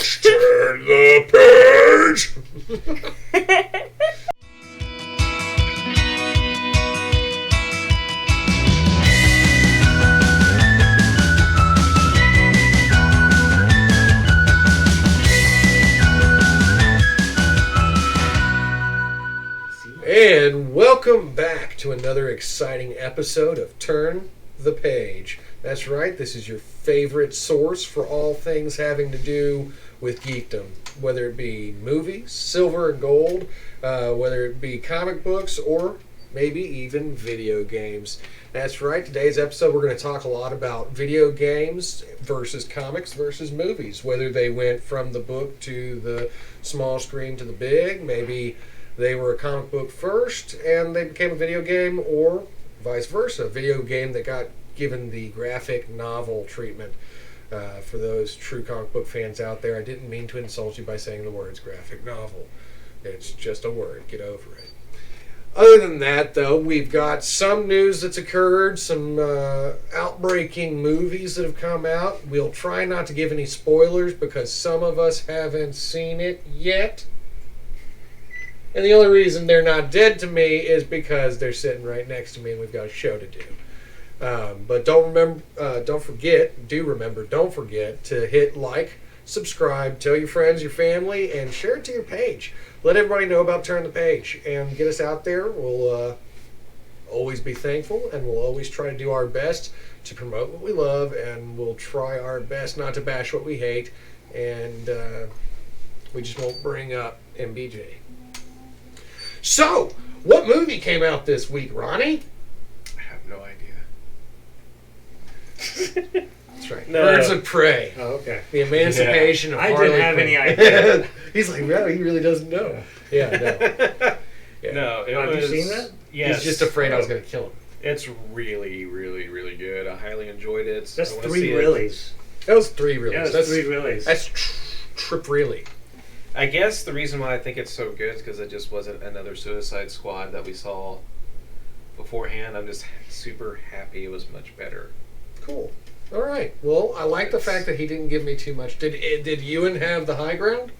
Let's turn the page! And welcome back to another exciting episode of Turn the Page. That's right, this is your favorite source for all things having to do with geekdom. Whether it be movies, silver and gold, whether it be comic books, or maybe even video games. That's right, today's episode we're going to talk a lot about video games versus comics versus movies. Whether they went from the book to the small screen to the big, maybe they were a comic book first and they became a video game, or vice versa. A video game that got given the graphic novel treatment. For those true comic book fans out there, I didn't mean to insult you by saying the words graphic novel. It's just a word. Get over it. Other than that, though, we've got some news that's occurred, some outbreaking movies that have come out. We'll try not to give any spoilers because some of us haven't seen it yet. And the only reason they're not dead to me is because they're sitting right next to me and we've got a show to do. But don't forget to hit like, subscribe, tell your friends, your family, and share it to your page. Let everybody know about Turn the Page and get us out there. We'll always be thankful, and we'll always try to do our best to promote what we love, and we'll try our best not to bash what we hate, and we just won't bring up MBJ. So, what movie came out this week, Ronnie? I have no idea. That's right. No. Birds of Prey. Oh, okay. The Emancipation of Harley I didn't have any idea. He's like, no, he really doesn't know. Yeah, no. Yeah. No, have you seen that? He's Yes. just afraid I was going to kill him. It's really, really, really good. I highly enjoyed it. That's three reallys. That was three reallys. Yeah, that's three reallys. That's trip really. I guess the reason why I think it's so good is because it just wasn't another Suicide Squad that we saw beforehand. I'm just super happy it was much better. Cool. All right. Well, I like the fact that he didn't give me too much. Did Ewan have the high ground?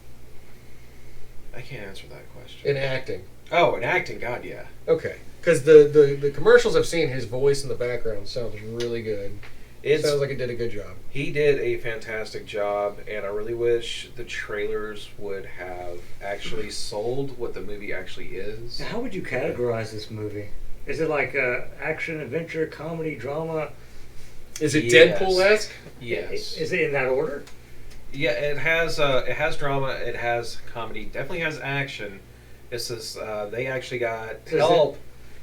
I can't answer that question. In acting. Oh, in acting, God, yeah. Okay. Because the commercials I've seen, his voice in the background sounds really good. It sounds like he did a good job. He did a fantastic job, and I really wish the trailers would have actually sold what the movie actually is. Now, how would you categorize this movie? Is it like action, adventure, comedy, drama? Is it Deadpool-esque? Yes. Is it in that order? Yeah, it has drama, it has comedy, definitely has action. It's just, they actually got help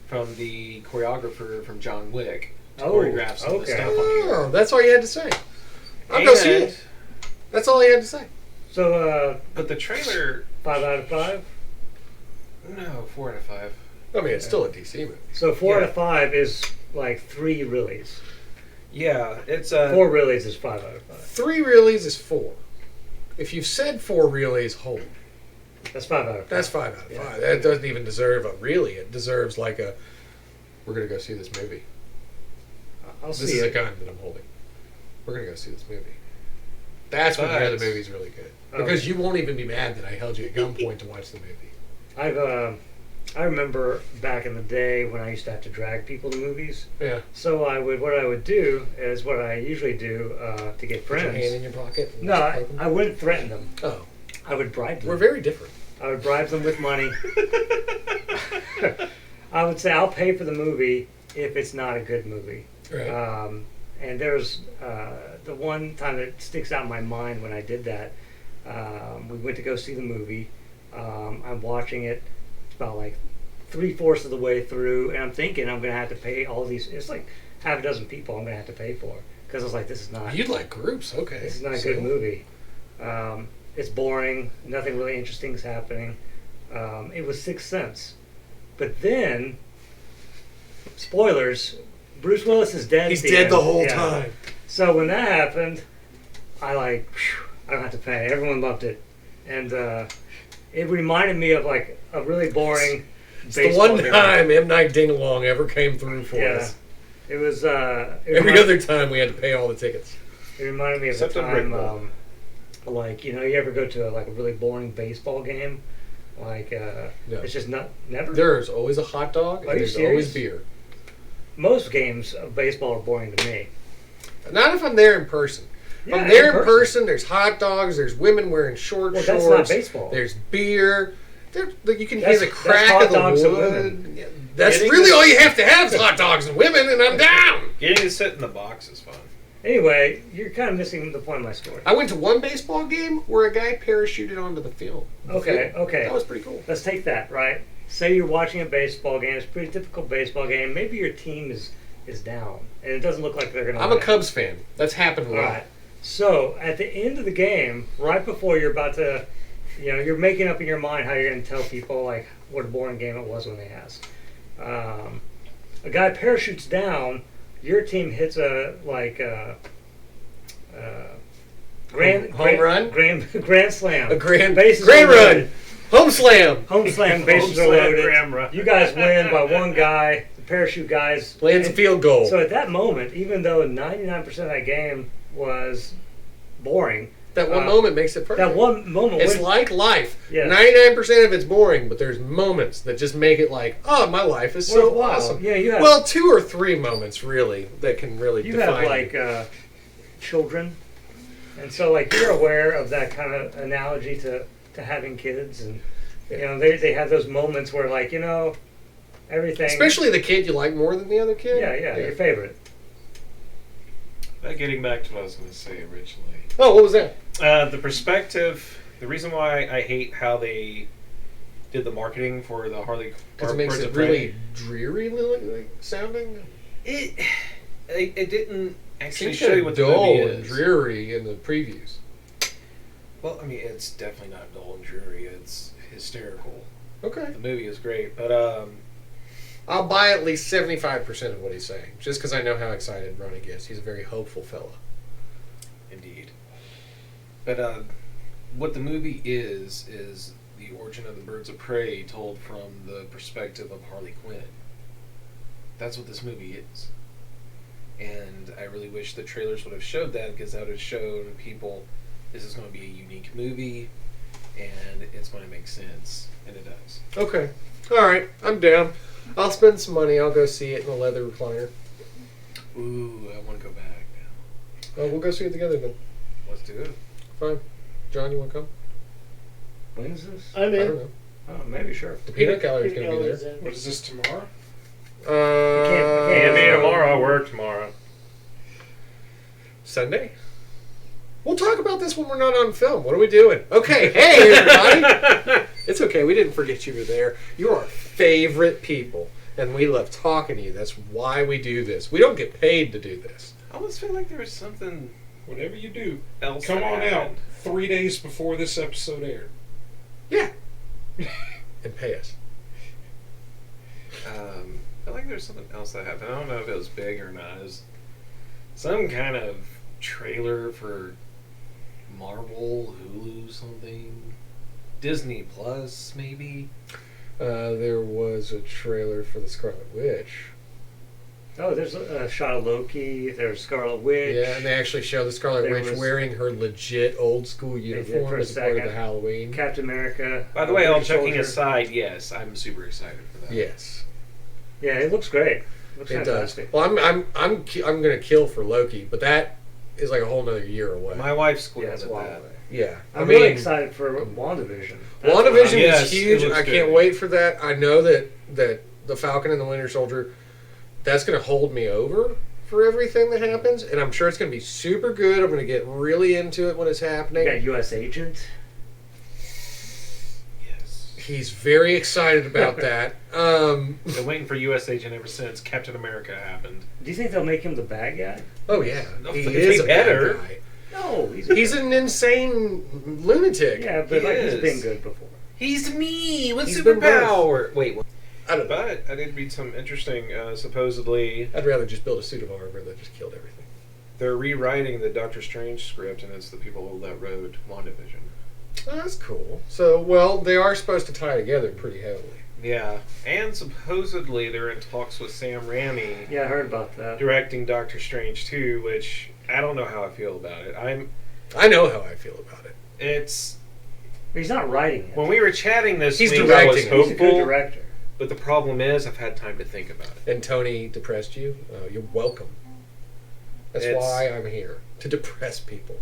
from the choreographer from John Wick. Choreograph some of the stuff on here. Oh, that's all you had to say. I'll go see it. That's all he had to say. So, but the trailer... 5 out of 5? No, 4 out of 5. I mean, it's still a DC movie. So 4 out of 5 is like 3 reallys. Yeah, it's 4 reallys is 5 out of 5. 3 reallys is 4. If you've said 4 reallys, hold. That's 5 out of 5. That's 5 out of 5. That doesn't even deserve a really. It deserves like a, we're going to go see this movie. This is a gun that I'm holding. We're going to go see this movie. That's when you know the movie's really good. Because you won't even be mad that I held you at gunpoint to watch the movie. I remember back in the day when I used to have to drag people to movies. Yeah. So what I would do is what I usually do to get friends. Put your hand in your pocket? No, I wouldn't threaten them. Oh. I would bribe them. We're very different. I would bribe them with money. I would say, I'll pay for the movie if it's not a good movie. Right. And there's the one time that sticks out in my mind when I did that. We went to go see the movie. I'm watching it. It's about like 3/4 of the way through, and I'm thinking I'm going to have to pay all these. It's like half a dozen people I'm going to have to pay for because I was like, this is not. You'd like groups, okay? This is not a good movie. It's boring. Nothing really interesting is happening. It was 6 cents, but then spoilers. Bruce Willis is dead. He's dead the whole time. So when that happened, I don't have to pay. Everyone loved it, and it reminded me of like a really boring. It's the one time M. Night Ding-Along ever came through for us. It was. Every other time we had to pay all the tickets. It reminded me of the time Like, you ever go to a really boring baseball game? Like, No. it's just never. There's always a hot dog Are and you there's always serious? beer. Most games of baseball are boring to me. Not if I'm there in person. If Yeah, I'm there in in person, there's hot dogs, there's women wearing short Well, shorts. that's not baseball. There's beer. You can hear That's- the that's crack hot of the dogs and wood. women. Yeah, that's Getting really this- all you have to have is hot dogs and women, and I'm down. Getting to sit in the box is fun. Anyway, you're kind of missing the point of my story. I went to one baseball game where a guy parachuted onto the field. Okay. That was pretty cool. Let's take that, right? Say you're watching a baseball game. It's a pretty typical baseball game. Maybe your team is down, and it doesn't look like they're going to I'm a Cubs fan. That's happened a All lot. right. So at the end of the game, right before you're about to, you're making up in your mind how you're going to tell people like what a boring game it was when they asked. A guy parachutes down. Your team hits a Home run? grand slam. A grand Bases grand are run. loaded. Home slam. Home slam. Bases are Home slam, loaded. grand run. You guys win by one guy. The parachute guys Lands a field goal. So at that moment, even though 99% of that game was boring, that one moment makes it perfect. that one moment It's when- like life. Yes. 99% of it's boring, but there's moments that just make it like, oh, my life is so Worthwhile. awesome. Yeah, you have- well, 2 or 3 moments really that can really you define have like children, and so like you're aware of that kind of analogy to having kids, and they have those moments where like everything, especially the kid you like more than the other kid. yeah, your favorite. But getting back to what I was going to say originally. Oh, what was that? The perspective, the reason why I hate how they did the marketing for the Harley Because it makes Birds it of Prey. really dreary like, sounding. It didn't actually Seems show kind you of what the dull movie and is. dreary in the previews. Well, I mean, it's definitely not dull and dreary. It's hysterical. Okay. The movie is great, but I'll buy at least 75% of what he's saying, just because I know how excited Ronnie gets. He's a very hopeful fella. indeed. But what the movie is the origin of the Birds of Prey told from the perspective of Harley Quinn. That's what this movie is. And I really wish the trailers would have showed that, because that would have shown people this is going to be a unique movie and it's going to make sense. And it does. Okay. All right. I'm down. I'll spend some money. I'll go see it in a leather recliner. Ooh, I want to go back now. Oh, we'll go see it together then. Let's do it. Fine. John, you want to come? When is this? I'm I in. don't know. Oh, maybe sure. The peanut gallery's going to be Is there. in. What is this, tomorrow? can't Me Yeah, tomorrow. I work tomorrow. Sunday? We'll talk about this when we're not on film. What are we doing? Okay, hey everybody. It's okay. We didn't forget you were there. You're our favorite people, and we love talking to you. That's why we do this. We don't get paid to do this. I almost feel like there was something Whatever you do, else. come that on out happened. 3 days before this episode aired. Yeah. And pay us. I feel like there's something else that happened. I don't know if it was big or not. It was some kind of trailer for Marvel, Hulu, something. Disney Plus, maybe. There was a trailer for the Scarlet Witch. Oh, there's a shot of Loki. There's Scarlet Witch. Yeah, and they actually show the Scarlet There Witch was- wearing her legit old school did uniform for a as a part of the second. Halloween. Captain America. By the way, all Winter joking Soldier. aside, yes, I'm super excited for that. Yes, Yeah, it looks great. Looks it fantastic. does. Well, I'm gonna kill for Loki, but that is like a whole nother year away. My wife Yeah, squealed it's at a while that. away. Yeah, I'm really excited for WandaVision. That's what WandaVision I'm- Yes, is huge. it looks I can't good. wait for that. I know that the Falcon and the Winter Soldier, that's going to hold me over for everything that happens, and I'm sure it's going to be super good. I'm going to get really into it when it's You happening. got U.S. Agent. Yes. He's very excited about that. Been waiting for U.S. Agent ever since Captain America happened. Do you think they'll make him the bad guy? Oh yeah, No, he they is a bad better. guy. No, He's an insane lunatic. yeah, but He like is. he's been good before. He's me with He's been superpower. Wait, what? I don't know. But I did read some interesting. Supposedly, I'd rather just build a suit of armor that just killed everything. they're rewriting the Doctor Strange script, and it's the people that wrote WandaVision. Oh, that's cool. So, well, they are supposed to tie together pretty heavily. Yeah, and supposedly they're in talks with Sam Raimi Yeah, I heard about that. directing Doctor Strange 2, which I don't know how I feel about it. I know how I feel about it. It's He's not writing it. when we were chatting this He's week, I was directing it. He's a good hopeful, director. but the problem is I've had time to think about it. And Tony depressed you? You're welcome. That's It's- why I'm here, to depress people.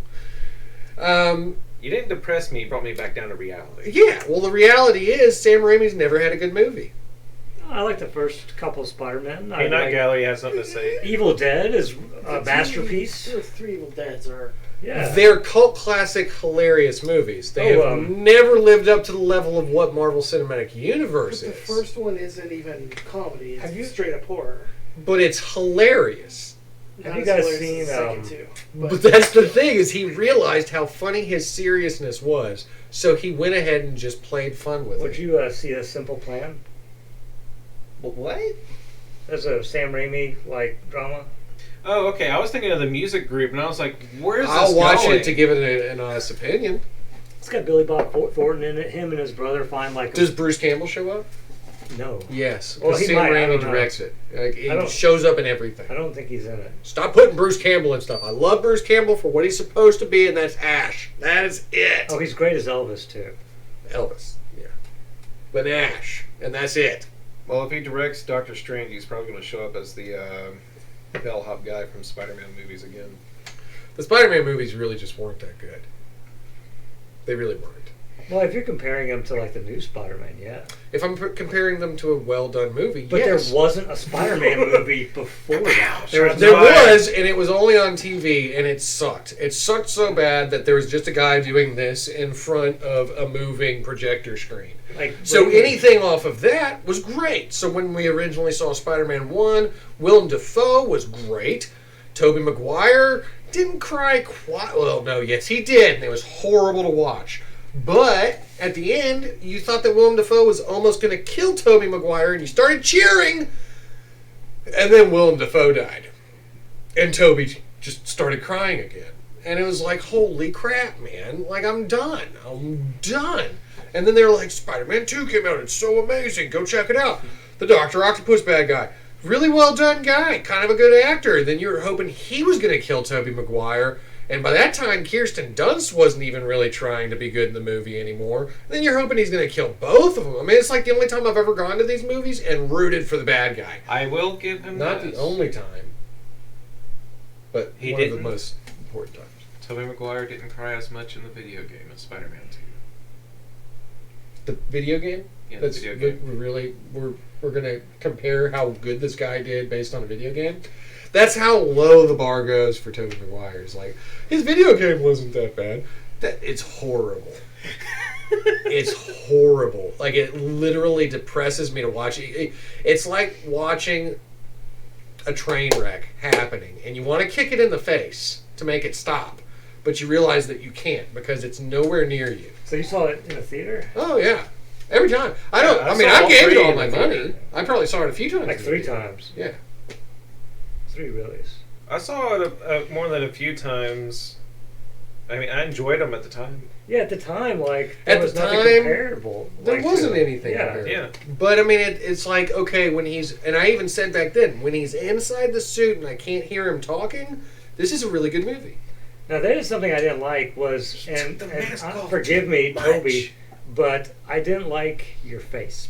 You didn't depress me; you brought me back down to reality. Yeah, well, the reality is Sam Raimi's never had a good movie. I like the first couple of Spider-Man. I Peanut like Gallery has something to say. Evil Dead is a masterpiece. The three Evil Deads are. Yeah. They're cult classic, hilarious movies. They Oh, have never lived up to the level of what Marvel Cinematic Universe But the is. first one isn't even comedy. It's straight up horror. But it's hilarious. Have Not you as guys hilarious as seen, the second um, two? But that's the thing, is he realized how funny his seriousness was, so he went ahead and just played fun with Would it. you see A Simple Plan? What? That's a Sam Raimi like drama. Oh, okay. I was thinking of the music group, and I was like, "Where's I'll this watch going?" it to give it an honest opinion. It's got Billy Bob Thornton in it. Him and his brother find like Does Bruce Campbell show up? no. Yes, Well, because he Sam might, I Raimi don't know. directs it. Like, he I don't- shows up in everything. I don't think he's in it. Stop putting Bruce Campbell in stuff. I love Bruce Campbell for what he's supposed to be, and that's Ash. That is it. Oh, he's great as Elvis too. Elvis, yeah. But Ash, and that's it. Well, if he directs Doctor Strange, he's probably going to show up as the bellhop guy from Spider-Man movies again. The Spider-Man movies really just weren't that good. They really weren't. Well, if you're comparing him to like the new Spider-Man, yeah. If I'm comparing them to a well-done movie, But yes. there wasn't a Spider-Man movie before that. There was There Right. was, and it was only on TV, and it sucked. It sucked so bad that there was just a guy doing this in front of a moving projector screen. like So anything off of that was great. So when we originally saw Spider-Man 1, Willem Dafoe was great. Tobey Maguire didn't cry quite... Well, no, yes, he did, and it was horrible to watch. But at the end, you thought that Willem Dafoe was almost going to kill Tobey Maguire, and you started cheering. And then Willem Dafoe died. And Tobey just started crying again. And it was like, holy crap, man. Like, I'm done. I'm done. And then they were like, Spider-Man 2 came out. It's so amazing. Go check it out. The Dr. Octopus bad guy. Really well done guy. Kind of a good actor. Then you were hoping he was going to kill Tobey Maguire. And by that time, Kirsten Dunst wasn't even really trying to be good in the movie anymore. Then you're hoping he's going to kill both of them. I mean, it's like the only time I've ever gone to these movies and rooted for the bad guy. I will give him Not this. the only time, but He one of didn't? the most important times. Tobey Maguire didn't cry as much in the video game as Spider-Man 2. The video game? Yeah, the That's video game. we're gonna compare how good this guy did based on a video game. That's how low the bar goes for Tobey Maguire. It's like his video game wasn't that bad. That it's horrible. It's horrible. Like it literally depresses me to watch it. It's like watching a train wreck happening, and you want to kick it in the face to make it stop, but you realize that you can't because it's nowhere near you. So you saw it in a theater? Oh yeah, every time. I don't. Yeah, I I mean, saw I all gave it three all in my the money. theater. I probably saw it a few times. Like in the 3 theater. times. Yeah. 3 release. I saw it more than a few times. I mean, I enjoyed them at the time. Yeah, at the time, like there At was the nothing time, comparable. There like, wasn't to- anything. Yeah. comparable. Yeah. But I mean, it's like okay when he's and I even said back then when he's inside the suit and I can't hear him talking. This is a really good movie. Now that is something I didn't like was, and, the and mask I- off forgive me, too Toby, much. but I didn't like your face.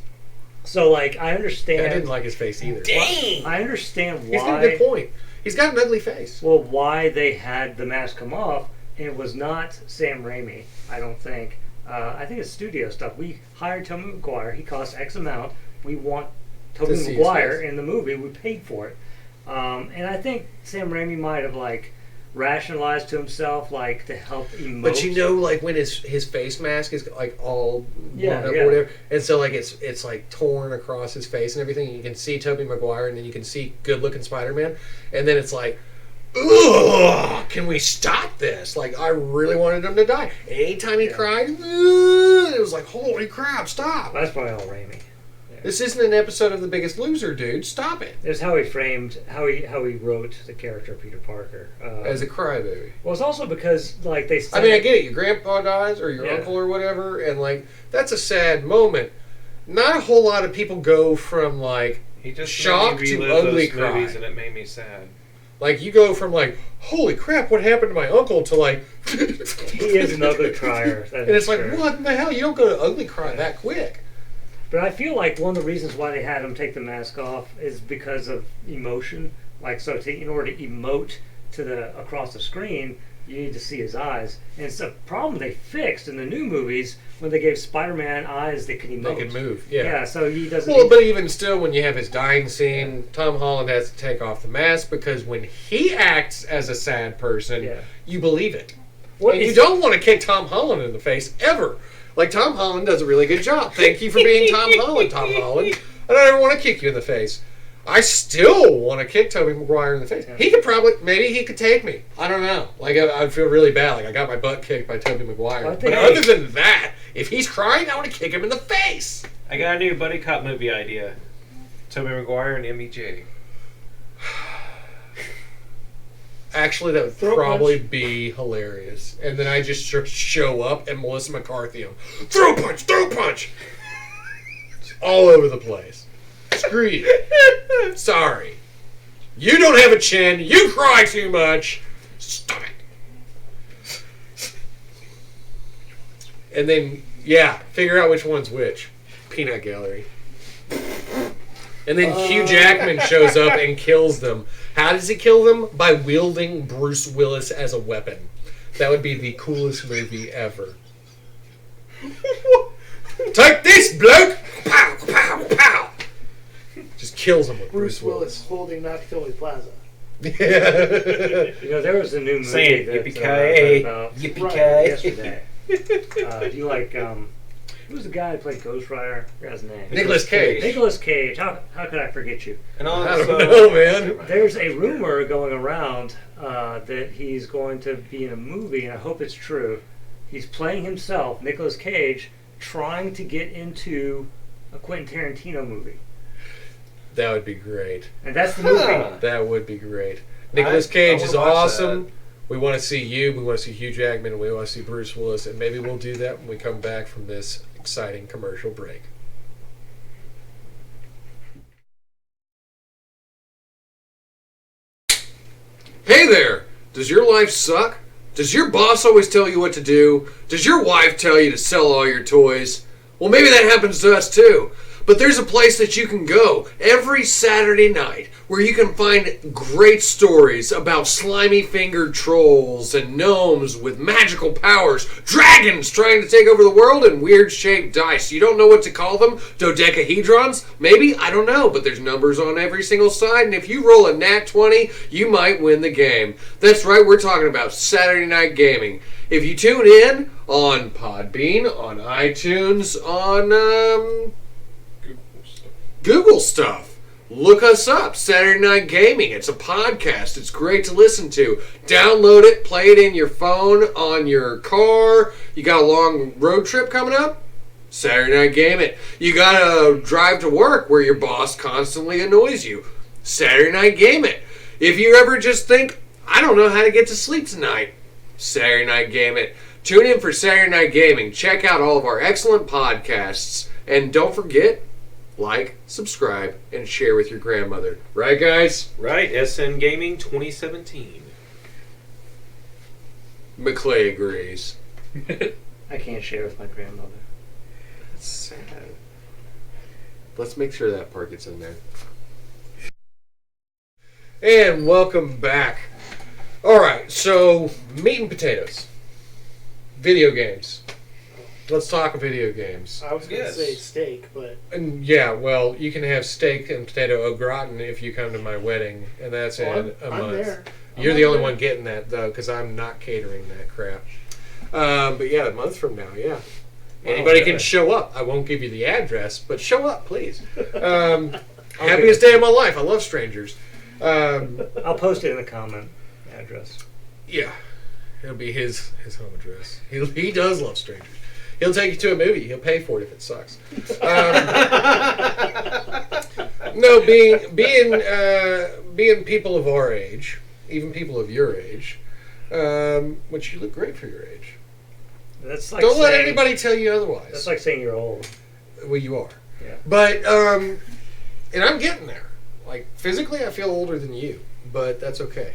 So like I understand. I didn't like his face either. Dang! I understand He's got a good why. point. He's got an ugly face. Well, why they had the mask come off, and it was not Sam Raimi. I don't think. I think it's studio stuff. We hired Tobey Maguire. He cost X amount. We want Tobey see his Maguire face. in the movie. We paid for it, and I think Sam Raimi might have like rationalized to himself like to help emote. But you know, like when his face mask is like all Yeah, blown up yeah. or whatever, and so like it's like torn across his face and everything. And you can see Tobey Maguire, and then you can see good looking Spider-Man, and then it's like, ugh, can we stop this? Like I really wanted him to die. And anytime he Yeah. cried, ugh, it was like, holy crap, stop! That's probably all Raimi. This isn't an episode of The Biggest Loser, dude. Stop it. It's how he framed, how he wrote the character of Peter Parker. As a crybaby. Well, it's also because like they. I mean, I get it. Your grandpa dies, or your Yeah. uncle, or whatever, and like that's a sad moment. Not a whole lot of people go from like He just Shock made me to relive ugly those movies, cry. and it made me sad. Like, you go from, like, holy crap, what happened to my uncle, to, like... He is an ugly crier. And it's like, what in the hell? You don't go to ugly cry that quick. But I feel like one of the reasons why they had him take the mask off is because of emotion. Like, so in order to emote across the screen, you need to see his eyes. And it's a problem they fixed in the new movies when they gave Spider-Man eyes that can emote. They can move, yeah. Yeah, so he doesn't... Well, but even still, when you have his dying scene, Tom Holland has to take off the mask because when he acts as a sad person, you believe it. And you don't want to kick Tom Holland in the face, ever. Like, Tom Holland does a really good job. Thank you for being Tom Holland, Tom Holland. I don't ever want to kick you in the face. I still want to kick Tobey Maguire in the face. Yeah. He could probably, maybe he could take me. I don't know. Like, I'd feel really bad. Like, I got my butt kicked by Tobey Maguire. But other than that, if he's crying, I want to kick him in the face. I got a new buddy cop movie idea. Tobey Maguire and MBJ. Actually, that would probably be hilarious. And then I just show up and Melissa McCarthy, throw punch! All over the place. Screw you. Sorry. You don't have a chin. You cry too much. Stop it. And then, figure out which one's which. Peanut Gallery. And then Hugh Jackman shows up and kills them. How does he kill them? By wielding Bruce Willis as a weapon. That would be the coolest movie ever. Take this, bloke! Pow, pow, pow! Just kills him with Bruce Willis holding Nakatomi Plaza. Yeah. You know, there was a new movie saying that yippee-ki-yay, yippee-ki-yay yesterday. Do you like who's the guy who played Ghost Rider? I forgot his name. Nicolas Cage. Nicolas Cage. How could I forget you? And I don't know, man. There's a rumor going around that he's going to be in a movie, and I hope it's true. He's playing himself, Nicolas Cage, trying to get into a Quentin Tarantino movie. That would be great. And that's the movie. That would be great. Nicolas Cage is awesome. We want to see you. We want to see Hugh Jackman. And we want to see Bruce Willis. And maybe we'll do that when we come back from this exciting commercial break. Hey there! Does your life suck? Does your boss always tell you what to do? Does your wife tell you to sell all your toys? Well, maybe that happens to us too. But there's a place that you can go every Saturday night where you can find great stories about slimy-fingered trolls and gnomes with magical powers, dragons trying to take over the world, and weird-shaped dice. You don't know what to call them? Dodecahedrons? Maybe? I don't know, but there's numbers on every single side, and if you roll a nat 20, you might win the game. That's right, we're talking about Saturday Night Gaming. If you tune in on Podbean, on iTunes, on Google stuff. Look us up, Saturday Night Gaming. It's a podcast. It's great to listen to. Download it, play it in your phone, on your car. You got a long road trip coming up? Saturday Night Gaming. You got to drive to work where your boss constantly annoys you? Saturday Night Gaming. If you ever just think, I don't know how to get to sleep tonight? Saturday Night Gaming. Tune in for Saturday Night Gaming. Check out all of our excellent podcasts. And don't forget, like, subscribe, and share with your grandmother. Right, guys? Right, SN Gaming 2017. McClay agrees. I can't share with my grandmother. That's sad. Let's make sure that part gets in there. And welcome back. Alright, so meat and potatoes. Video games. Let's talk video games. I was going to say steak, but... And yeah, well, you can have steak and potato au gratin if you come to my wedding, and that's in a month. I'm there. You're the only one getting that, though, because I'm not catering that crap. But yeah, a month from now, yeah. Anybody can show up. I won't give you the address, but show up, please. Happiest day of my life. I love strangers. I'll post it in the comment address. Yeah, it'll be his home address. He does love strangers. He'll take you to a movie. He'll pay for it if it sucks. No, being people of our age, even people of your age, which you look great for your age. That's like Don't let anybody tell you otherwise. That's like saying you're old. Well, you are. Yeah. But and I'm getting there. Like physically, I feel older than you, but that's okay.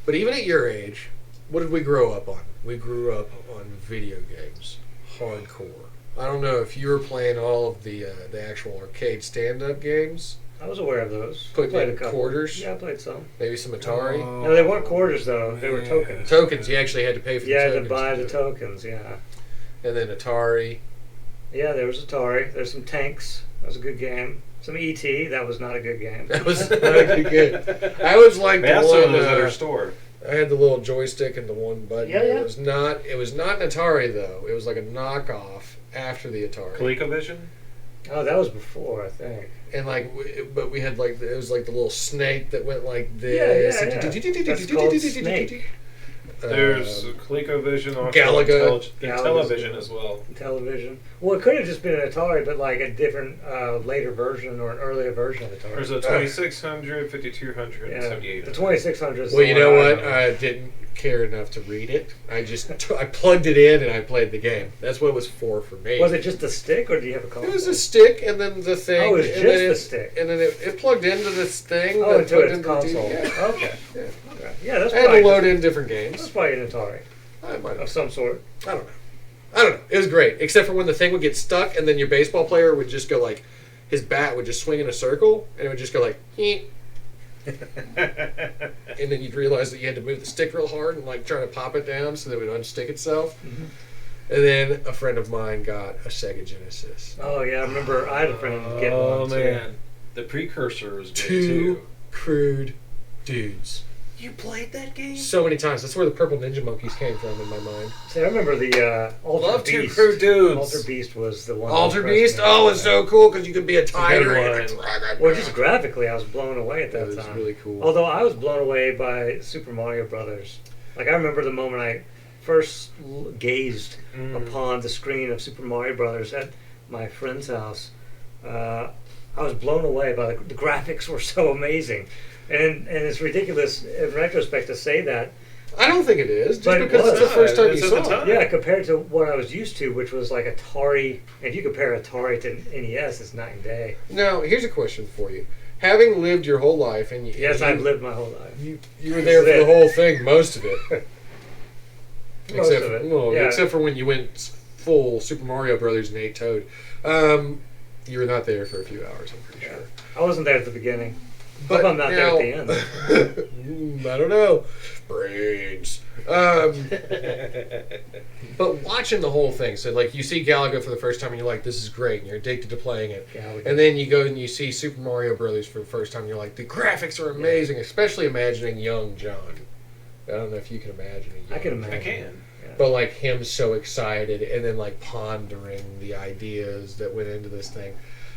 But even at your age, what did we grow up on? We grew up on video games, hardcore. I don't know if you were playing all of the actual arcade stand-up games. I was aware of those. Put Played in a couple. quarters? Yeah, I played some. Maybe some Atari. No, they weren't quarters though. They were tokens. Tokens. You actually had to pay for You the had tokens. to buy do the it. tokens. Yeah. And then Atari. Yeah, there was Atari. There's some Tanks. That was a good game. Some E.T. That was not a good game. That was not good. I was like They the have some of one. those at our store. I had the little joystick and the one button. Yeah, yeah. It was not. It was not an Atari though. It was like a knockoff after the Atari. ColecoVision? Oh, that was before, I think. And like, but we had like it was like the little snake that went like Yeah, this. yeah. That's called Snake. There's ColecoVision on Galaga. television as well. Television. Well, it could have just been an Atari, but like a different later version or an earlier version of Atari. There's a 2600, 5200, and Yeah, 7800. the 2600 is Well, the you one know I what? I didn't care enough to read it. I just I plugged it in and I played the game. That's what it was for me. Was it just a stick, or did you have a console? It was a stick, and then the thing. Oh, it was and just then the stick. And then it plugged into this thing. Oh, that into plugged its the console. TV. Yeah. Okay. Yeah. Okay. Yeah, that's I had to probably load in different games. that's probably an Atari I might of have. some sort. I don't know. I don't know. It was great, except for when the thing would get stuck, and then your baseball player would just go like, his bat would just swing in a circle, and it would just go like, "Eek." And then you'd realize that you had to move the stick real hard and like try to pop it down so that it would unstick itself. Mm-hmm. And then a friend of mine got a Sega Genesis. Oh yeah, I remember I had a friend get Oh one too. man, the precursor is good Two too. crude dudes. You played that game? So many times. That's where the purple ninja monkeys came from in my mind. See, I remember the Alter Love Two Beast. Crude Dudes. Alter Beast was the one. that Alter impressed Beast? me. Oh, it's so cool because you could be a good tiger and a one. dragon. Well, just graphically, I was blown away at that It was time. really cool. Although I was blown away by Super Mario Brothers. Like I remember the moment I first gazed upon the screen of Super Mario Brothers at my friend's house. I was blown away by the graphics were so amazing, and it's ridiculous in retrospect to say that. I don't think it is, just But it because it's the was. first time you It's at the saw it. time. Yeah, compared to what I was used to, which was like Atari. If you compare Atari to NES, it's night and day. Now, here's a question for you. Having lived your whole life, and you, Yes, I've lived my whole life. you were there for the whole thing, most of it. Most except, of it, well, yeah. except for when you went full Super Mario Brothers and ate Toad. You were not there for a few hours, I'm pretty sure. I wasn't there at the beginning. But Hope I'm not there at the end. I don't know. Brains. But watching the whole thing, so like you see Galaga for the first time and you're like, this is great, and you're addicted to playing it. Galaga. And then you go and you see Super Mario Brothers for the first time and you're like, the graphics are amazing, especially imagining young John. I don't know if you can imagine a young I can John. imagine. I can. But like him so excited and then like pondering the ideas that went into this thing.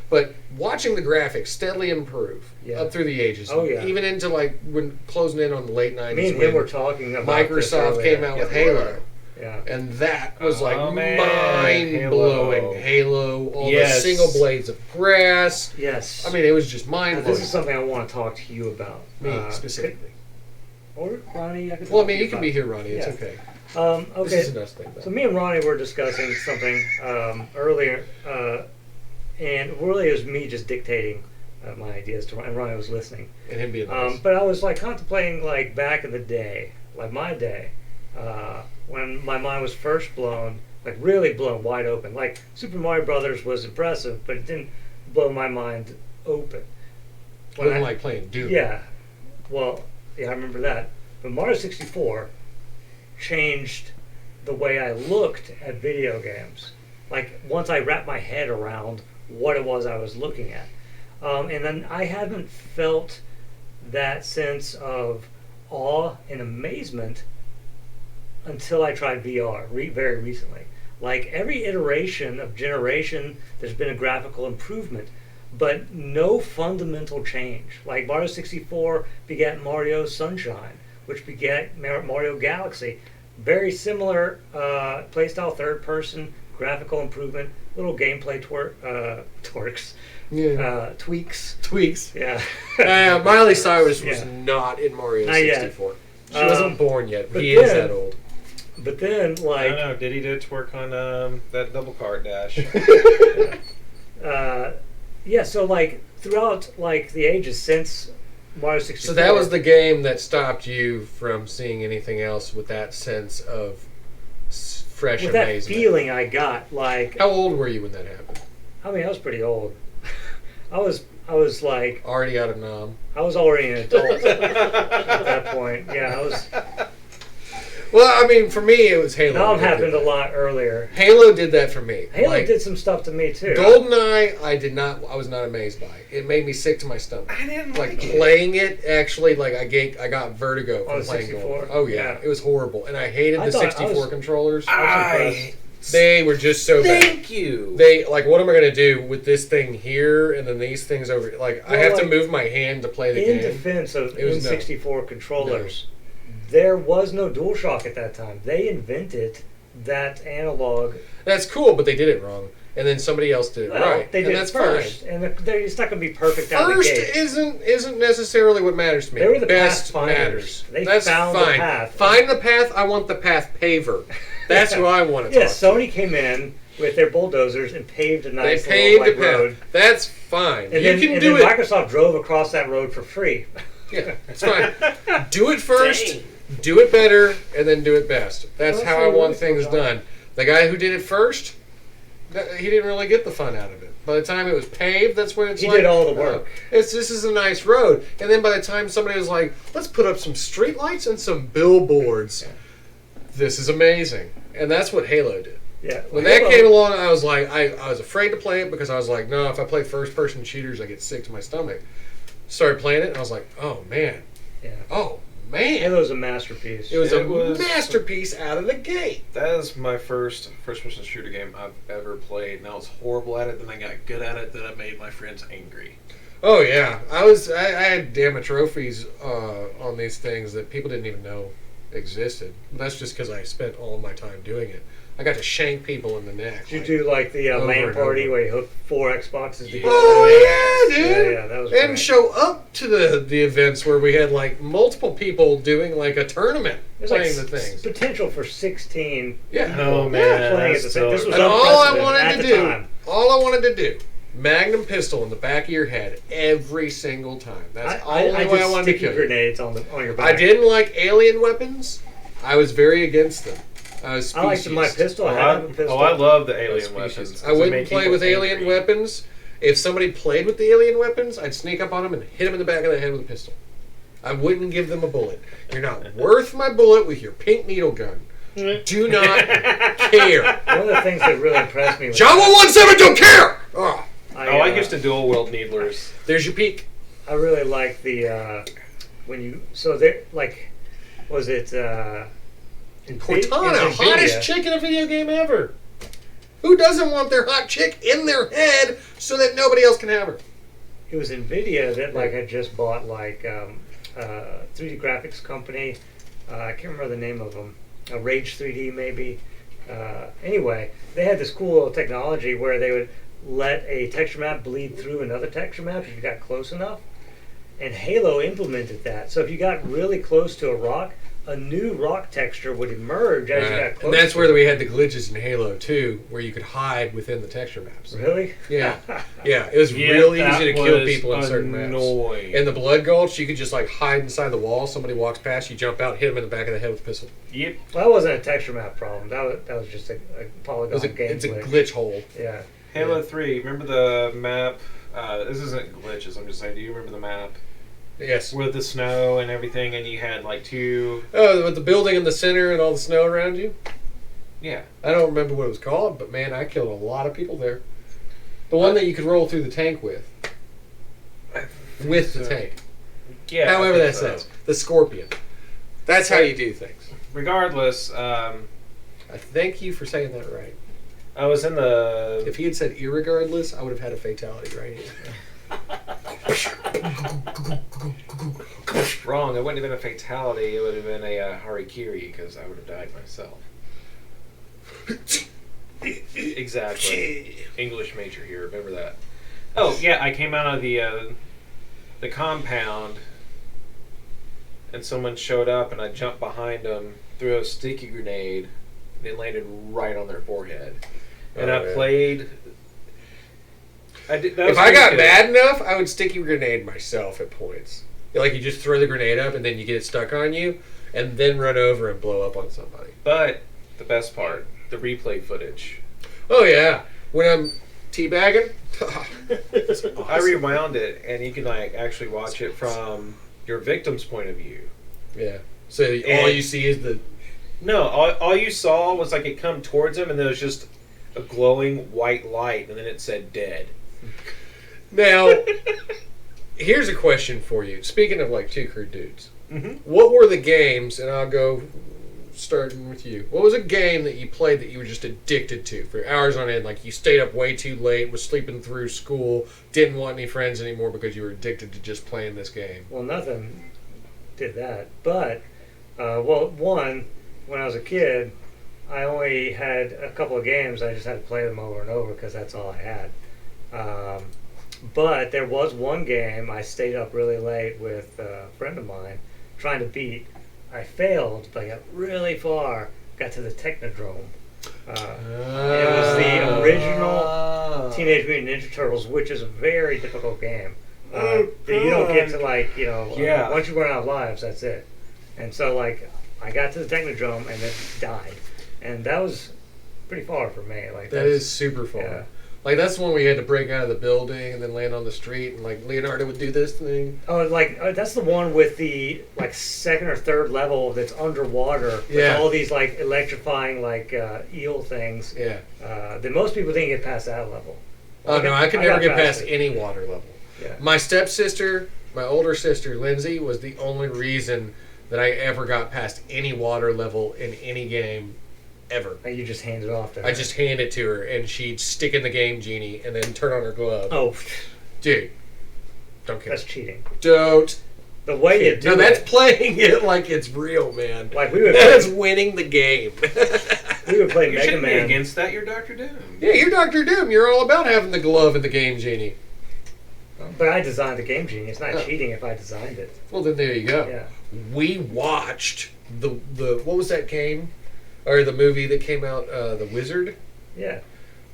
But watching the graphics steadily improve Yeah. up through the ages. Oh, yeah. Even into like when closing in on the late 90s. Me and when him were talking about this Microsoft earlier. came out with Yeah. Halo. Yeah. And that was like Oh, man. mind blowing. Halo, all the single blades of grass. Yes. I mean, it was just mind Now, blowing. this is something I want to talk to you about. Me specifically. Or Ronnie, I could. Well, I talk mean, to you can be here, Ronnie. It's Yeah. okay. Okay. This is a nice thing, though. So me and Ronnie were discussing something earlier, and really it was me just dictating my ideas to Ronnie, and Ronnie was listening. And him being nice. But I was like contemplating like back in the day, like my day, when my mind was first blown, like really blown wide open. Like Super Mario Brothers was impressive, but it didn't blow my mind open. When Wasn't I- like playing Doom. Yeah, well, yeah, I remember that. But Mario 64 changed the way I looked at video games. Like once I wrapped my head around what it was I was looking at, and then I haven't felt that sense of awe and amazement until I tried VR very recently. Like every iteration of generation, there's been a graphical improvement, but no fundamental change. Like Mario 64 begat Mario Sunshine, which begat Mario Galaxy. Very similar playstyle, third person, graphical improvement, little gameplay tweaks. Tweaks. Yeah. Miley Cyrus was Yeah. not in Mario Not yet. 64. She wasn't born yet. but He is then- that old. But then, I like, don't know. Did he do twerk on that double cart dash? yeah, so like throughout like the ages since Mario 64. So that was the game that stopped you from seeing anything else with that sense of fresh with that amazement. feeling I got. Like, How old were you when that happened? I mean, I was pretty old. I was like, Already out of nom. I was already an adult at that point. Yeah, I was. Well, I mean, for me, it was Halo. Nom that did happened a that. lot earlier. Halo did that for me. Halo Like, did some stuff to me too. GoldenEye, I was not amazed by. It made me sick to my stomach. I didn't Like like it. playing it, actually, like I got vertigo On from the playing 64? GoldenEye. Oh yeah, Yeah. it was horrible, and I hated I the thought I 64 was- controllers. I They were just so bad. thank you. They like, what am I gonna do with this thing here and then these things over? Like, I Well, have to like, move my hand to play the In game. defense of It was no. N64 controllers, there was no DualShock at that time. They invented that analog. That's cool, but they did it wrong, and then somebody else did it Well, right, they and did that's it first, and it's not going to be perfect out of the First gate. isn't necessarily what matters to me. They were the Best pathfinders. matters. They That's found the fine. path. Find the path. I want the path paver. That's who I want to Yes, talk Sony came in with their bulldozers and paved a to. nice They paved little, a like, path. road. That's fine. And you then, can and do then it. Microsoft drove across that road for free. Yeah, it's fine. Do it first. Dang. Do it better, and then do it best. That's Well, how I that's want what things it's all done. The guy who did it first, he didn't really get the fun out of it. By the time it was paved, that's when it's He like, did all the work. This is a nice road. And then by the time somebody was like, let's put up some streetlights and some billboards, this is amazing. And that's what Halo did. Yeah. When Halo- that came along, I was like, I was afraid to play it because I was like, no, if I play first-person shooters, I get sick to my stomach. Started playing it, and I was like, oh man, Yeah. oh man, Halo's a masterpiece. it was It a was- masterpiece out of the gate. That is my first-person shooter game I've ever played, and I was horrible at it. Then I got good at it. Then I made my friends angry. Oh yeah, I had damn trophies on these things that people didn't even know existed. That's just because I spent all of my time doing it. I got to shank people in the neck. Did you do like the Over LAN and party over. where you hooked 4 Xboxes together? Oh yeah, dude! Yeah, that was And great. show up to the events where we had like multiple people doing like a tournament There's like playing the things. potential for 16 Yeah. people Oh, man, playing at that's the so same. This was And all I unprecedented wanted at to the do, time. Magnum pistol in the back of your head every single time. That's the I only way did I wanted to sticky kill you. grenades on your back. I didn't like alien weapons. I was very against them. I was I liked my speciesist. pistol. I had to have a pistol. I love the alien Species. weapons. 'cause I it wouldn't made play people with alien angry. weapons. If somebody played with the alien weapons, I'd sneak up on them and hit them in the back of the head with a pistol. I wouldn't give them a bullet. You're not worth my bullet with your pink needle gun. Do not care. One of the things that really impressed me was John 117 don't care! Oh, I used to dual wield needlers. there's your peak. I really like the when you so there like was it Cortana, hottest chick in a video game ever. Who doesn't want their hot chick in their head so that nobody else can have her? It was Nvidia that like had just bought like 3D graphics company. I can't remember the name of them. Rage 3D maybe. Anyway, they had this cool little technology where they would let a texture map bleed through another texture map if you got close enough. And Halo implemented that. So if you got really close to a rock, a new rock texture would emerge as you got And closer. that's where we had the glitches in Halo 2, where you could hide within the texture maps. Really? Yeah, yeah, it was Yeah, real that easy to kill was people in certain maps. annoying. In the Blood Gulch, you could just like hide inside the wall. Somebody walks past, you jump out, hit them in the back of the head with a pistol. Yep. Well, that wasn't a texture map problem. That was just a polygon game It's a glitch. glitch hole. Yeah. Halo 3, remember the map? This isn't glitches, I'm just saying, do you remember the map? Yes. With the snow and everything, and you had like 2. Oh, with the building in the center and all the snow around you. Yeah. I don't remember what it was called, but man, I killed a lot of people there. The one that you could roll through the tank with. With the so. tank. Yeah. However I that think so. says. The Scorpion. That's how you do things. Regardless, I thank you for saying that right. I was in the. If he had said irregardless, I would have had a fatality right here. Wrong. It wouldn't have been a fatality. It would have been a harikiri because I would have died myself. Exactly. English major here. Remember that. Oh yeah, I came out of the compound, and someone showed up, and I jumped behind them, threw a sticky grenade, and it landed right on their forehead. And Oh, I yeah. played. I did. That If was I got good. mad enough, I would sticky grenade myself at points. Like you just throw the grenade up and then you get it stuck on you, and then run over and blow up on somebody. But the best part, the replay footage. Oh yeah, when I'm teabagging. I rewound it, and you can like actually watch it from your victim's point of view. Yeah. So all you see is the. No, all you saw was like it come towards him, and there was just a glowing white light, and then it said dead. Now, here's a question for you. Speaking of like two crude dudes, Mm-hmm. what were the games? And I'll go starting with you. What was a game that you played that you were just addicted to for hours on end? Like you stayed up way too late, was sleeping through school, didn't want any friends anymore because you were addicted to just playing this game. Well, nothing did that. But, one, when I was a kid, I only had a couple of games. I just had to play them over and over because that's all I had. But there was one game I stayed up really late with a friend of mine trying to beat. I failed, but I got really far. Got to the Technodrome. It was the original Teenage Mutant Ninja Turtles, which is a very difficult game. You don't get to Yeah. once you run out of lives, that's it. And so I got to the Technodrome and then died, and that was pretty far for me. That is super far. Yeah. Like that's the one we had to break out of the building and then land on the street, and like Leonardo would do this thing. Oh, that's the one with the second or third level that's underwater with Yeah. all these electrifying eel things. Yeah. That most people didn't get past that level. Oh no, I could never got get past it. any water level. Yeah. My stepsister, my older sister Lindsay, was the only reason that I ever got past any water level in any game ever. And you just hand it off to her. I just hand it to her, and she'd stick in the game genie and then turn on her glove. Oh, Dude, don't care. that's cheating. Don't. The way you do No, that's it, playing it like it's real, man. like we would That's winning the game. we would play You Mega shouldn't be Man. against that. You're Dr. Doom. Yeah, you're Dr. Doom. You're all about having the glove and the game genie. But I designed the game genie. It's not Oh. cheating if I designed it. Well, then there you go. Yeah. We watched the what was that game? Or the movie that came out, The Wizard? Yeah.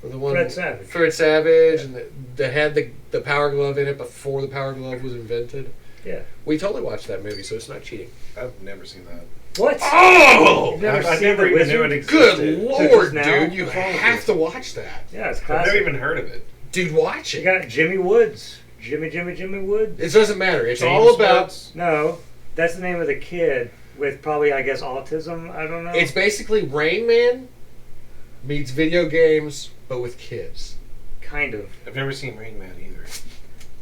Or the one Fred Savage. Fred Savage, and that had the Power Glove in it before the Power Glove was invented. Yeah. We totally watched that movie, so it's not cheating. I've never seen that. What? Oh! You've never I seen never The even Wizard? knew it Good existed. lord, now? dude! You have to watch that, Yeah, it's I've classic. never even heard of it. dude. Watch You it. got Jimmy Woods. Jimmy Woods. It doesn't matter. It's James all about. Woods? No, that's the name of the kid with probably, I guess, autism. I don't know. It's basically Rain Man meets video games, but with kids. kind of. I've never seen Rain Man either.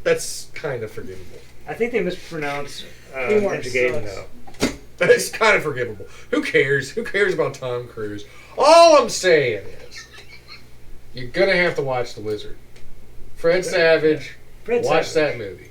That's kind of forgivable. I think they mispronounce Teamwork Ninja Gaiden, sucks. though. That's kind of forgivable. Who cares? Who cares about Tom Cruise? All I'm saying is, you're gonna have to watch The Wizard. Fred Savage. Fred Watch Savage. that movie.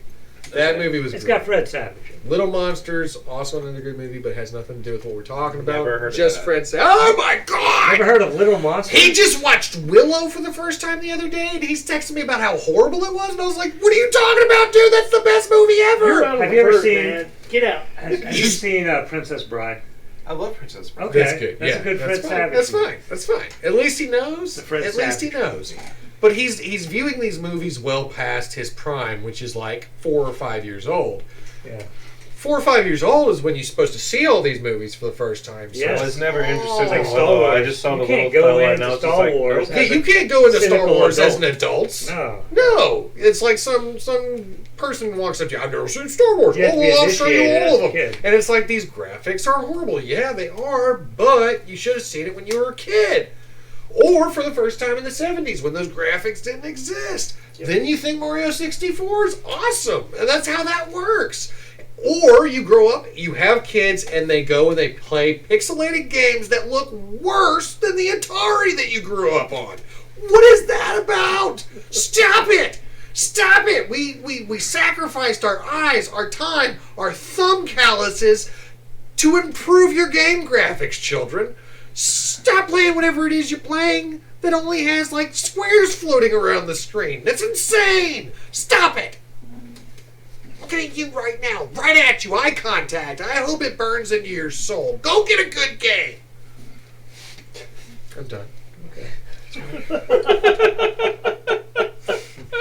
That movie was It's great. got Fred Savage in it. Little Monsters, also another good movie, but has nothing to do with what we're talking about. Never heard of Just that. Fred Savage. Oh my God! Ever heard of Little Monsters? He just watched Willow for the first time the other day, and he's texting me about how horrible it was, and I was like, "What are you talking about, dude? That's the best movie ever." You're out of Have you ever work, seen- man. Get out. Have you seen Princess Bride? I love Princess Bride. Okay. That's good. That's yeah, a good that's Fred fine. Savage That's movie. fine. That's fine. At least he knows. The Fred At least he Savage knows. But he's viewing these movies well past his prime, which is like 4 or 5 years old. Yeah. 4 or 5 years old is when you're supposed to see all these movies for the first time. So Yes. I was never interested It's in like Star Willow. I Wars. just saw You the can't little go fella, and into I was Star just like, Wars nope. Okay, you can't go into Star Cynical Wars as adult. an adult. No. No, it's like some person walks up to you. I've never seen Star Wars. You have to Oh, be well, I'll show you initiated all as of a them. kid. And it's like these graphics are horrible. Yeah, they are, but you should have seen it when you were a kid, or for the first time in the '70s when those graphics didn't exist. Then you think Mario 64 is awesome, and that's how that works. Or you grow up, you have kids, and they go and they play pixelated games that look worse than the Atari that you grew up on. What is that about? Stop it! Stop it! We sacrificed our eyes, our time, our thumb calluses to improve your game graphics, children. Stop playing whatever it is you're playing that only has like squares floating around the screen. That's insane! Stop it! Looking at you right now, right at you, eye contact. I hope it burns into your soul. Go get a good game. I'm done.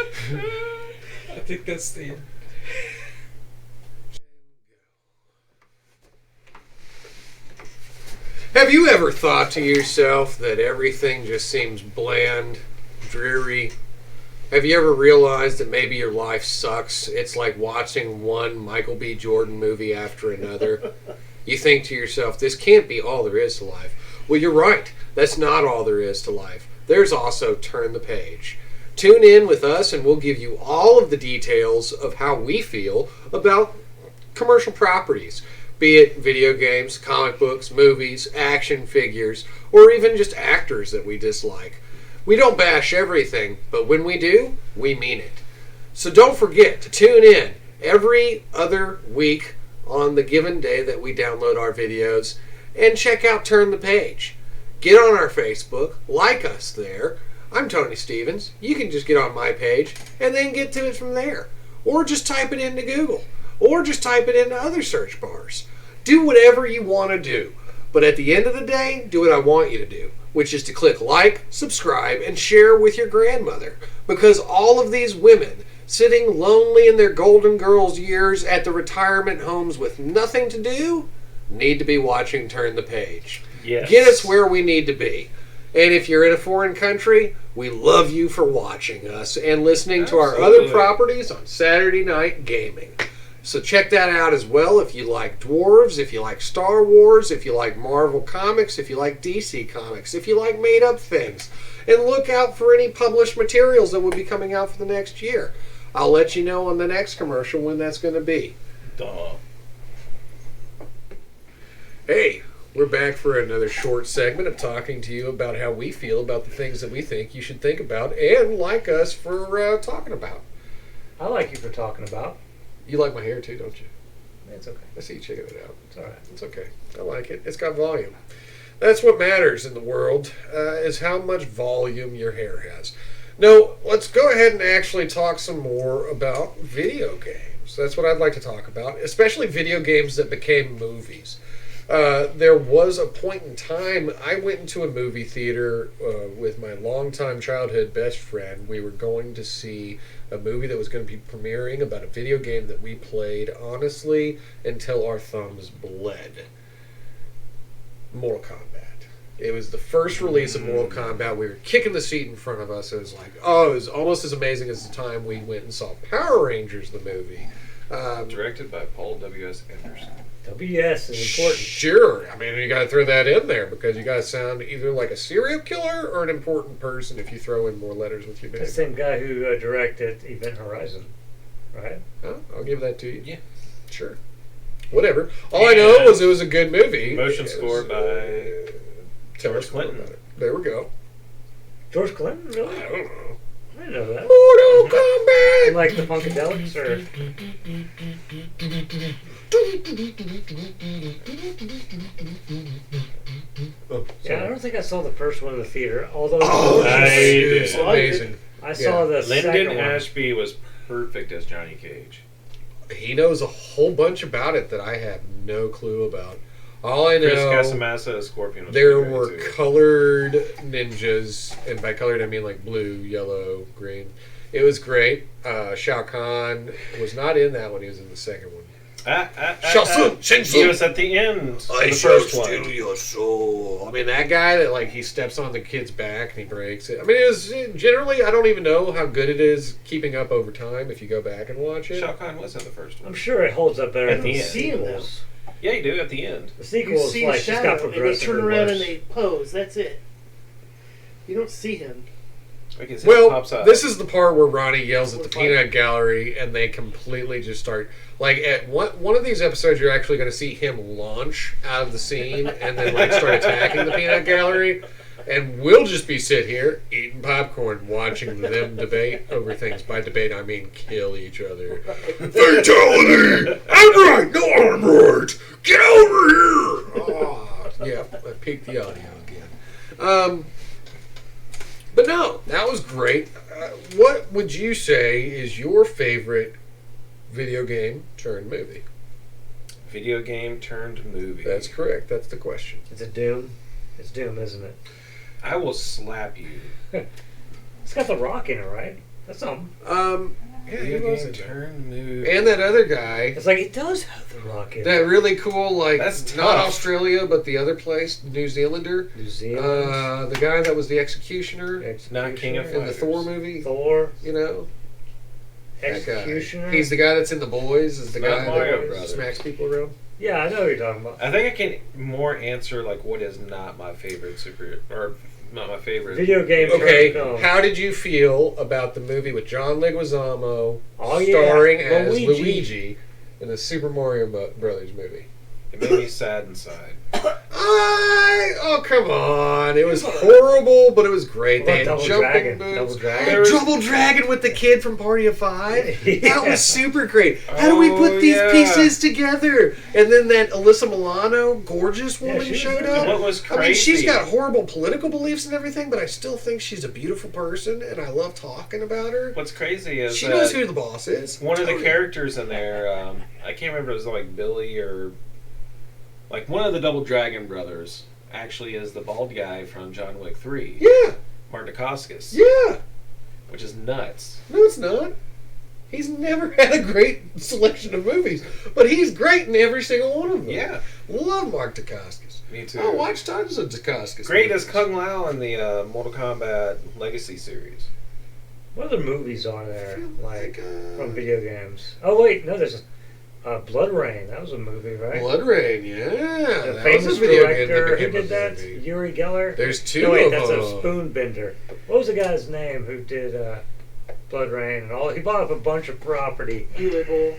I think that's the Have you ever thought to yourself that everything just seems bland, dreary? Have you ever realized that maybe your life sucks? It's like watching one Michael B. Jordan movie after another. You think to yourself, this can't be all there is to life. Well, you're right. That's not all there is to life. There's also Turn the Page. Tune in with us and we'll give you all of the details of how we feel about commercial properties, be it video games, comic books, movies, action figures, or even just actors that we dislike. We don't bash everything, but when we do, we mean it. So don't forget to tune in every other week on the given day that we download our videos and check out Turn the Page. Get on our Facebook, like us there. I'm Tony Stevens. You can just get on my page and then get to it from there. Or just type it into Google. Or just type it into other search bars. Do whatever you want to do. But at the end of the day, do what I want you to do, which is to click like, subscribe, and share with your grandmother. Because all of these women sitting lonely in their Golden Girls years at the retirement homes with nothing to do need to be watching Turn the Page. Yes. Get us where we need to be. And if you're in a foreign country, we love you for watching us and listening to our other Absolutely. properties on Saturday Night Gaming. So check that out as well if you like dwarves, if you like Star Wars, if you like Marvel Comics, if you like DC Comics, if you like made-up things. And look out for any published materials that will be coming out for the next year. I'll let you know on the next commercial when that's going to be. Duh. Hey, we're back for another short segment of talking to you about how we feel about the things that we think you should think about and like us for talking about. I like you for talking about. You like my hair too, don't you? It's okay. I see you checking it out. It's all right. It's okay. I like it. It's got volume. That's what matters in the world, is how much volume your hair has. Now, let's go ahead and actually talk some more about video games. That's what I'd like to talk about, especially video games that became movies. There was a point in time I went into a movie theater with my longtime childhood best friend. We were going to see a movie that was going to be premiering about a video game that we played, honestly, until our thumbs bled. Mortal Kombat. It was the first release of Mortal Kombat. We were kicking the seat in front of us. It was like, it was almost as amazing as the time we went and saw Power Rangers, the movie. Directed by Paul W.S. Anderson. WS is important. Sure. I mean, you got to throw that in there because you got to sound either like a serial killer or an important person if you throw in more letters with your name. The same guy who directed Event Horizon, right? Oh, I'll give that to you. Yeah. Sure. Whatever. All I know was it was a good movie. Motion It score was, by tell George us more Clinton. about it. There we go. George Clinton, I really? don't know. I didn't know that. Mortal You Kombat! like the Funkadelics, or yeah? I don't think I saw the first one in the theater. Although Oh, I it's did. amazing. I saw the Lyndon second one. Ashby was perfect as Johnny Cage. He knows a whole bunch about it that I have no clue about. All I Chris know, Casamassa as Scorpion was there pretty were great, too. colored ninjas, and by colored I mean like blue, yellow, green. It was great. Shao Kahn was not in that one. He was in the second one. Shao Tsung, Shang He Tsung. was at the end of I the shall first steal one. your soul. I mean, that guy that like he steps on the kid's back and he breaks it. I mean, it was generally I don't even know how good it is keeping up over time if you go back and watch it. Shao Kahn was in the first one. I'm sure it holds up better At than the the end. sequels. Yeah, you do at the end. The You sequels, see like, a just got shadow, and they progressively turn around and worse. they pose. That's it. You don't see him. Like his head Well, pops up. this is the part where Ronnie yells at the We're peanut gallery, and they completely just start like at one of these episodes. You're actually going to see him launch out of the scene and then like start attacking the peanut gallery, and we'll just be sit here eating popcorn, watching them debate over things. By debate, I mean kill each other. Fatality! I'm right. No, I'm right. Get over here! Oh, yeah, I peaked the audio again. But no, that was great. What would you say is your favorite video game turned movie? Video game turned movie. That's correct. That's the question. It's a Doom. It's Doom, isn't it? I will slap you. It's got The Rock in it, right? That's something. Yeah, he Video was game in there. turn movie. And that other guy, It's like it does have The Rock in that it. really cool, like That's not tough. Australia, but the other place, New Zealander. New Zealand, The guy that was the executioner Not King of in the Fighters. Thor movie. Thor, You know, that guy. Executioner. He's the guy that's in The Boys. Is the Not guy Mario that Brothers. smacks people around. Yeah, I know what you're talking about. I think I can more answer like what is not my favorite or not my favorite. Video game Okay, film. how did you feel about the movie with John Leguizamo Oh, yeah. starring as Luigi. Luigi in the Super Mario Brothers movie? It made me sad inside. Oh, come on. It was horrible, but it was great. What They about had Double jumping Dragon? moves. Double Dragon? There was- Double Dragon with the kid from Party of Five. That Yeah. was super great. How do we put these yeah. pieces together? And then that Alyssa Milano, gorgeous Yeah, woman, she was showed good. up. What was I mean, she's crazy- got horrible political beliefs and everything, but I still think she's a beautiful person, and I love talking about her. What's crazy is She that knows who the boss is. one of the Totally. characters in there, I can't remember if it was like Billy or like one of the Double Dragon brothers actually is the bald guy from John Wick 3, Yeah, Martin Dacascos, yeah. which is nuts. No, it's not. He's never had a great selection of movies, but he's great in every single one of them. Yeah, Love Mark Dacascos. me too. I watched tons of Dacascos. Great as movies. Kung Lao in the Mortal Kombat Legacy series. What other movies are there, like, from uh, video games? Oh, wait, no, there's Blood Rain. That was a movie, right? Blood Rain, yeah. The That famous was a video game director, that who became a did that? movie. Yuri Geller? There's two No, wait, of that's them. a Spoonbender. What was the guy's name who did Blood Rain and all? He bought up a bunch of property. Eli Bowl.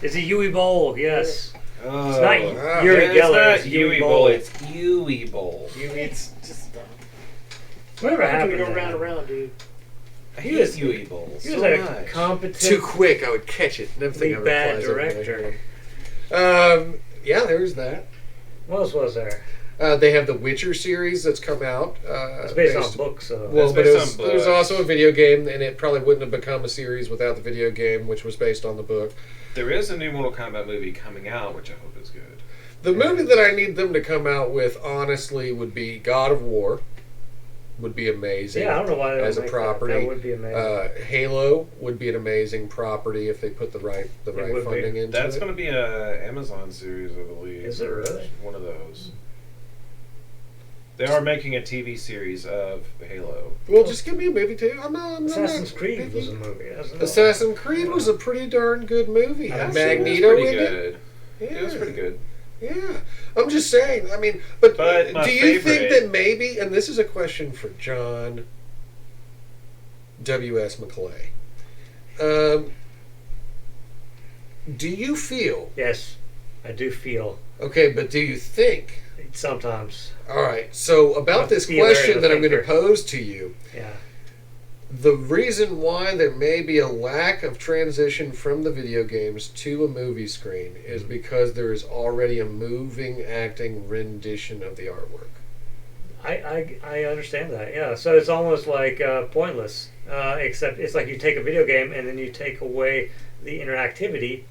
Is it Yui Bowl? Yes. Oh, It's not wow. Yuri it's Geller. not It's Yui Bowl. It's Yui Bowl. It's just dumb. Whatever How can happened we go to round him? and round, dude? I He hate was- Yui Bowl He so was a much. competent, Too quick, I would catch it. Never think I would bad flies over my director. head. Yeah, there's that. What else was there? They have the Witcher series that's come out. It's based on books, so. Well, It's but based on there's books. also a video game, and it probably wouldn't have become a series without the video game, which was based on the book. There is a new Mortal Kombat movie coming out, which I hope is good. The movie that I need them to come out with, honestly, would be God of War. Would be amazing. Yeah, I don't know why they don't as a make property. That would be amazing. Halo would be an amazing property if they put the right would funding be. into That's it. going to be a Amazon series, I believe. Is it or really? One of those. They are making a TV series of Halo. Well, just give me a movie too. I'm not. Assassin's Creed was a movie. Assassin's Creed was a pretty darn good movie. Had Actually, it was Magneto pretty in good. it. It was pretty good. Yeah, I'm just saying. I mean, but my do you think favorite- that maybe? And this is a question for John W.S. McClay. Do you feel Yes, I do feel okay? But do you think? sometimes. All right. So about A this feeler question and a that I'm going to thinker. pose to you. Yeah. The reason why there may be a lack of transition from the video games to a movie screen is because there is already a moving, acting rendition of the artwork. I understand that. Yeah. So it's almost like pointless. Except it's like you take a video game and then you take away the interactivity,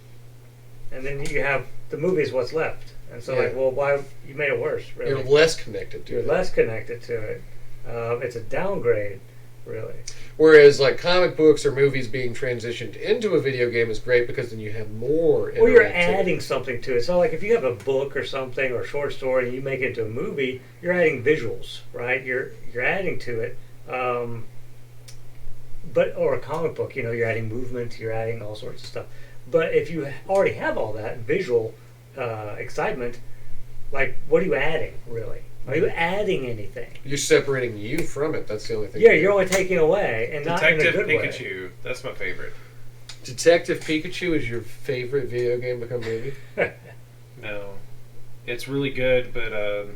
and then you have the movie is what's left. And so Yeah. like, well, why you made it worse? Really, You're less connected to You're it. less connected to it. It's a downgrade, really. Whereas, like comic books or movies being transitioned into a video game is great because then you have more. Or you're interactivity. adding something to it. So, like, if you have a book or something or a short story and you make it into a movie, you're adding visuals, right? You're adding to it. But or a comic book, you're adding movement, you're adding all sorts of stuff. But if you already have all that visual excitement, like, what are you adding, really? Are you adding anything? You're separating you from it. That's the only thing. Yeah, you're only taking away, and not in a Detective good way. Pikachu. That's my favorite. Detective Pikachu is your favorite video game become movie? No. It's really good, but a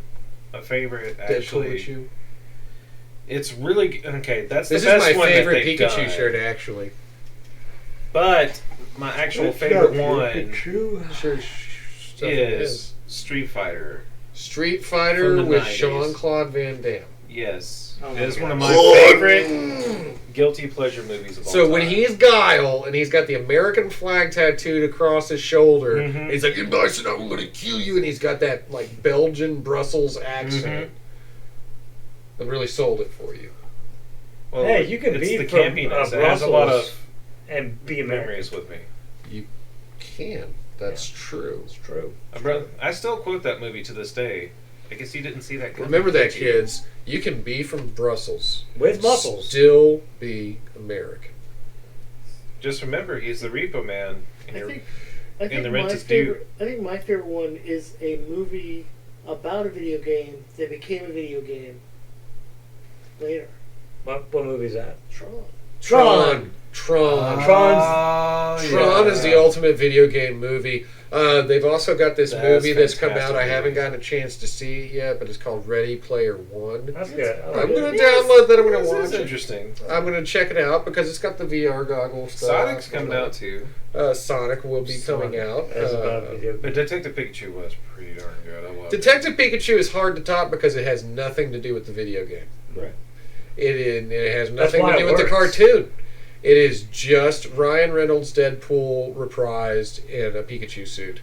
favorite Deadpool actually. issue. It's really okay. That's This the is best my one favorite that they've Pikachu done. shirt, actually. But my actual favorite one Sure. is Street Fighter. Street Fighter From the with 90s. Jean-Claude Van Damme. Yes, Oh it my is one God. of my favorite guilty pleasure movies of all So time. when he's Guile and he's got the American flag tattooed across his shoulder, Mhm. he's like, "You bastard, I'm gonna kill you," and he's got that like Belgian Brussels accent. That really sold it for you. well, Hey, you can it's be the from campiness. It has a lot Brussels of and be American. memories with me. You can. That's true. It's true. I still quote that movie to this day. I guess you didn't see that coming. Remember that, did you? kids. You can be from Brussels With and muscles. still be American. Just remember, he's the Repo Man. And I you're- think, and the my rent is favorite. I think my favorite one is a movie about a video game that became a video game later. What movie is that? Tron. Tron. Oh, Tron yeah. is the ultimate video game movie. They've also got this That's movie that's come out. fantastic I haven't movie. gotten a chance to see it yet, but it's called Ready Player One. That's good. I I'm like going it. to download that. I'm going to This watch is it. interesting. I'm going to check it out because it's got the VR goggles. Sonic's coming out too. Sonic will be coming out. As about video But Detective Pikachu was pretty darn good. I love it. Detective Pikachu is hard to top because it has nothing to do with the video game. Right. It has That's nothing why to do it with the works. cartoon. It is just Ryan Reynolds' Deadpool reprised in a Pikachu suit,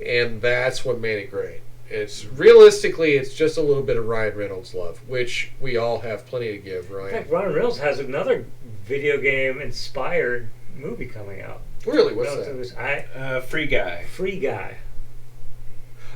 and that's what made it great. It's realistically, it's just a little bit of Ryan Reynolds love, which we all have plenty to give. In Ryan, fact, Ryan Reynolds has another video game inspired movie coming out. really, what's No, that? it was Free Guy. Free Guy.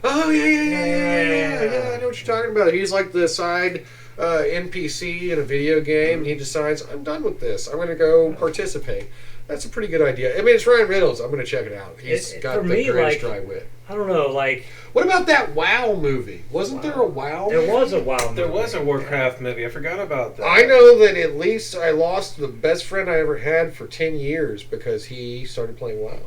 Oh yeah. I know what you're talking about. He's like the side NPC in a video game, and he decides, I'm done with this. I'm going to go participate. That's a pretty good idea. I mean, it's Ryan Reynolds. I'm going to check it out. He's It- got for the me, greatest like- dry wit. I don't know, like What about that WoW movie? Wasn't there a WoW? there movie? was a WoW movie. There was a Warcraft movie. I forgot about that. I know that at least I lost the best friend I ever had for 10 years because he started playing WoW.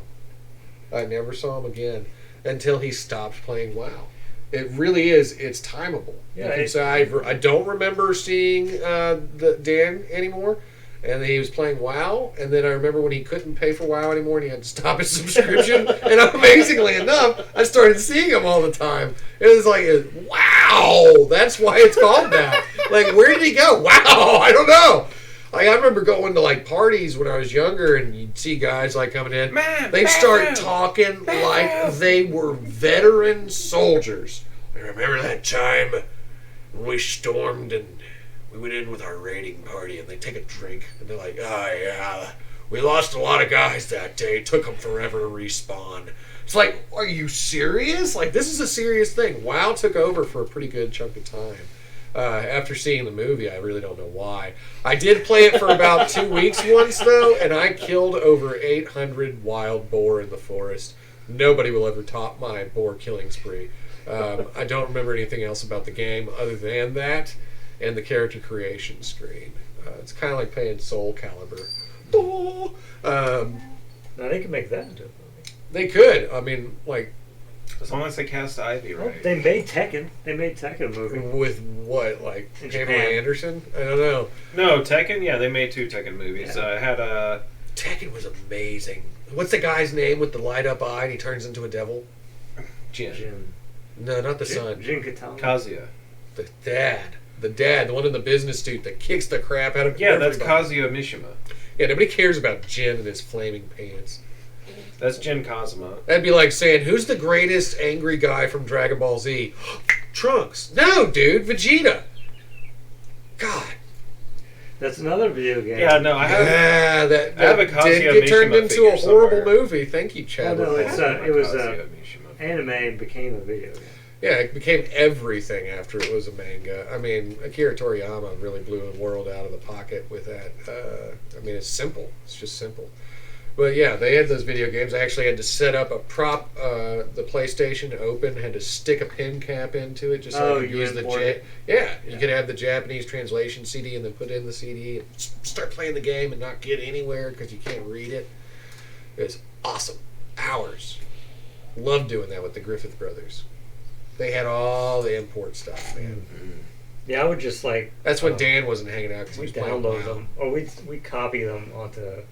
I never saw him again until he stopped playing WoW. It really is. It's timeable. Yeah, you can it- say I don't remember seeing the Dan anymore, and he was playing WoW. And then I remember when he couldn't pay for WoW anymore, and he had to stop his subscription. And amazingly enough, I started seeing him all the time. It was like, wow, that's why it's called that. Like, where did he go? Wow, I don't know. Like, I remember going to like parties when I was younger, and you'd see guys like coming in. Man, They'd start man. talking like they were veteran soldiers. I remember that time when we stormed and we went in with our raiding party, and they take a drink, and they're like, "Oh yeah, we lost a lot of guys that day. It took them forever to respawn." It's like, are you serious? Like, this is a serious thing. WoW took over for a pretty good chunk of time. After seeing the movie, I really don't know why. I did play it for about 2 weeks once, though, and I killed over 800 wild boar in the forest. Nobody will ever top my boar killing spree. I don't remember anything else about the game other than that and the character creation screen. It's kind of like playing Soul Calibur. Now they can make that into a movie. They could. I mean, like, As long as they cast Ivy Well, right. they made Tekken. They made Tekken a movie. with what? Like, In Pamela Japan. Anderson? I don't know. No, Tekken. Yeah, they made 2 Tekken movies. Yeah. It had Tekken was amazing. What's the guy's name with the light up eye and he turns into a devil? Jin. Jin. No, not the son. Jin Katana. Kazuya. The dad. The dad, the one in the business suit that kicks the crap out of Yeah, that's everybody. Kazuya Mishima. Yeah, nobody cares about Jin and his flaming pants. That's Jin Kazuma. That'd be like saying, who's the greatest angry guy from Dragon Ball Z? Trunks. No, dude, Vegeta. God. That's another video game. Yeah, no, I have. Yeah, that I have a did Kazuya get turned Mishima into a figure horrible somewhere. movie. Thank you, Chad. Oh, no, it's, it was, Kazuya Mishima. Anime and became a video game. Yeah, it became everything after it was a manga. I mean, Akira Toriyama really blew the world out of the pocket with that. I mean, it's simple. It's just simple. But yeah, they had those video games. I actually had to set up a prop, the PlayStation to open, had to stick a pin cap into it just so I could you use the imported Yeah, you could have the Japanese translation CD and then put in the CD and start playing the game and not get anywhere because you can't read it. It was awesome. Hours. Loved doing that with the Griffith brothers. They had all the import stuff, man. Yeah, I would just like That's when Dan wasn't hanging out because he we was playing download WoW. them or we copy them onto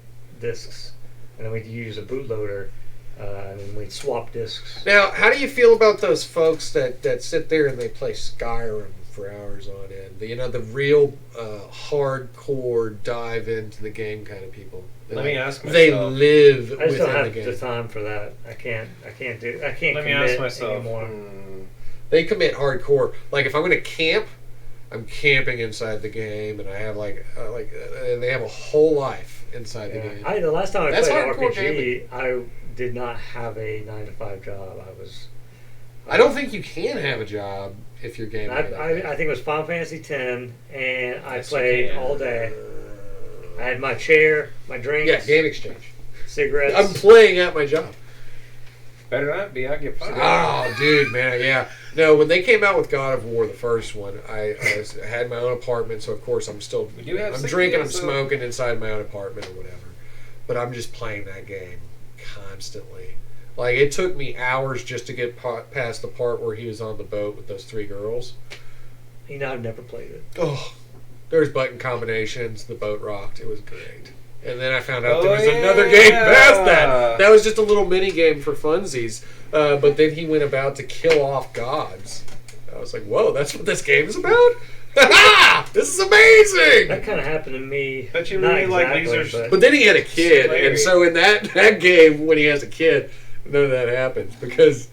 discs, and then we'd use a bootloader, and then we'd swap discs. Now, how do you feel about those folks that sit there and they play Skyrim for hours on end? The real hardcore dive into the game kind of people. Let me ask They myself. live I just don't within the have game. the time for that. I can't Let me commit ask myself. anymore. They commit hardcore. Like if I'm going to camp, I'm camping inside the game, and I have and they have a whole life, inside the game. The last time I That's played hardcore RPG, I did not have a 9-to-5 job. I don't think you can have a job if you're gaming. I think it was Final Fantasy X, and I Yes, you played can. all day. I had my chair, my drinks, Yeah, game exchange. cigarettes. I'm playing at my job. Better not be. I get fired. Oh, dude, man, yeah. No, when they came out with God of War, the first one, I had my own apartment, so of course I'm still We do have I'm 60, drinking, I'm so- smoking inside my own apartment or whatever. But I'm just playing that game constantly. Like, it took me hours just to get past the part where he was on the boat with those 3 girls. I've never played it. Oh, there's button combinations. The boat rocked. It was great. And then I found out Oh, there was yeah. another game past that. That was just a little mini game for funsies. But then he went about to kill off gods. I was like, whoa, that's what this game is about? This is amazing! That kind of happened to me. Bet you Not really like exactly, lasers. But then he had a kid, Larry. and so in that game, when he has a kid, none of that happens because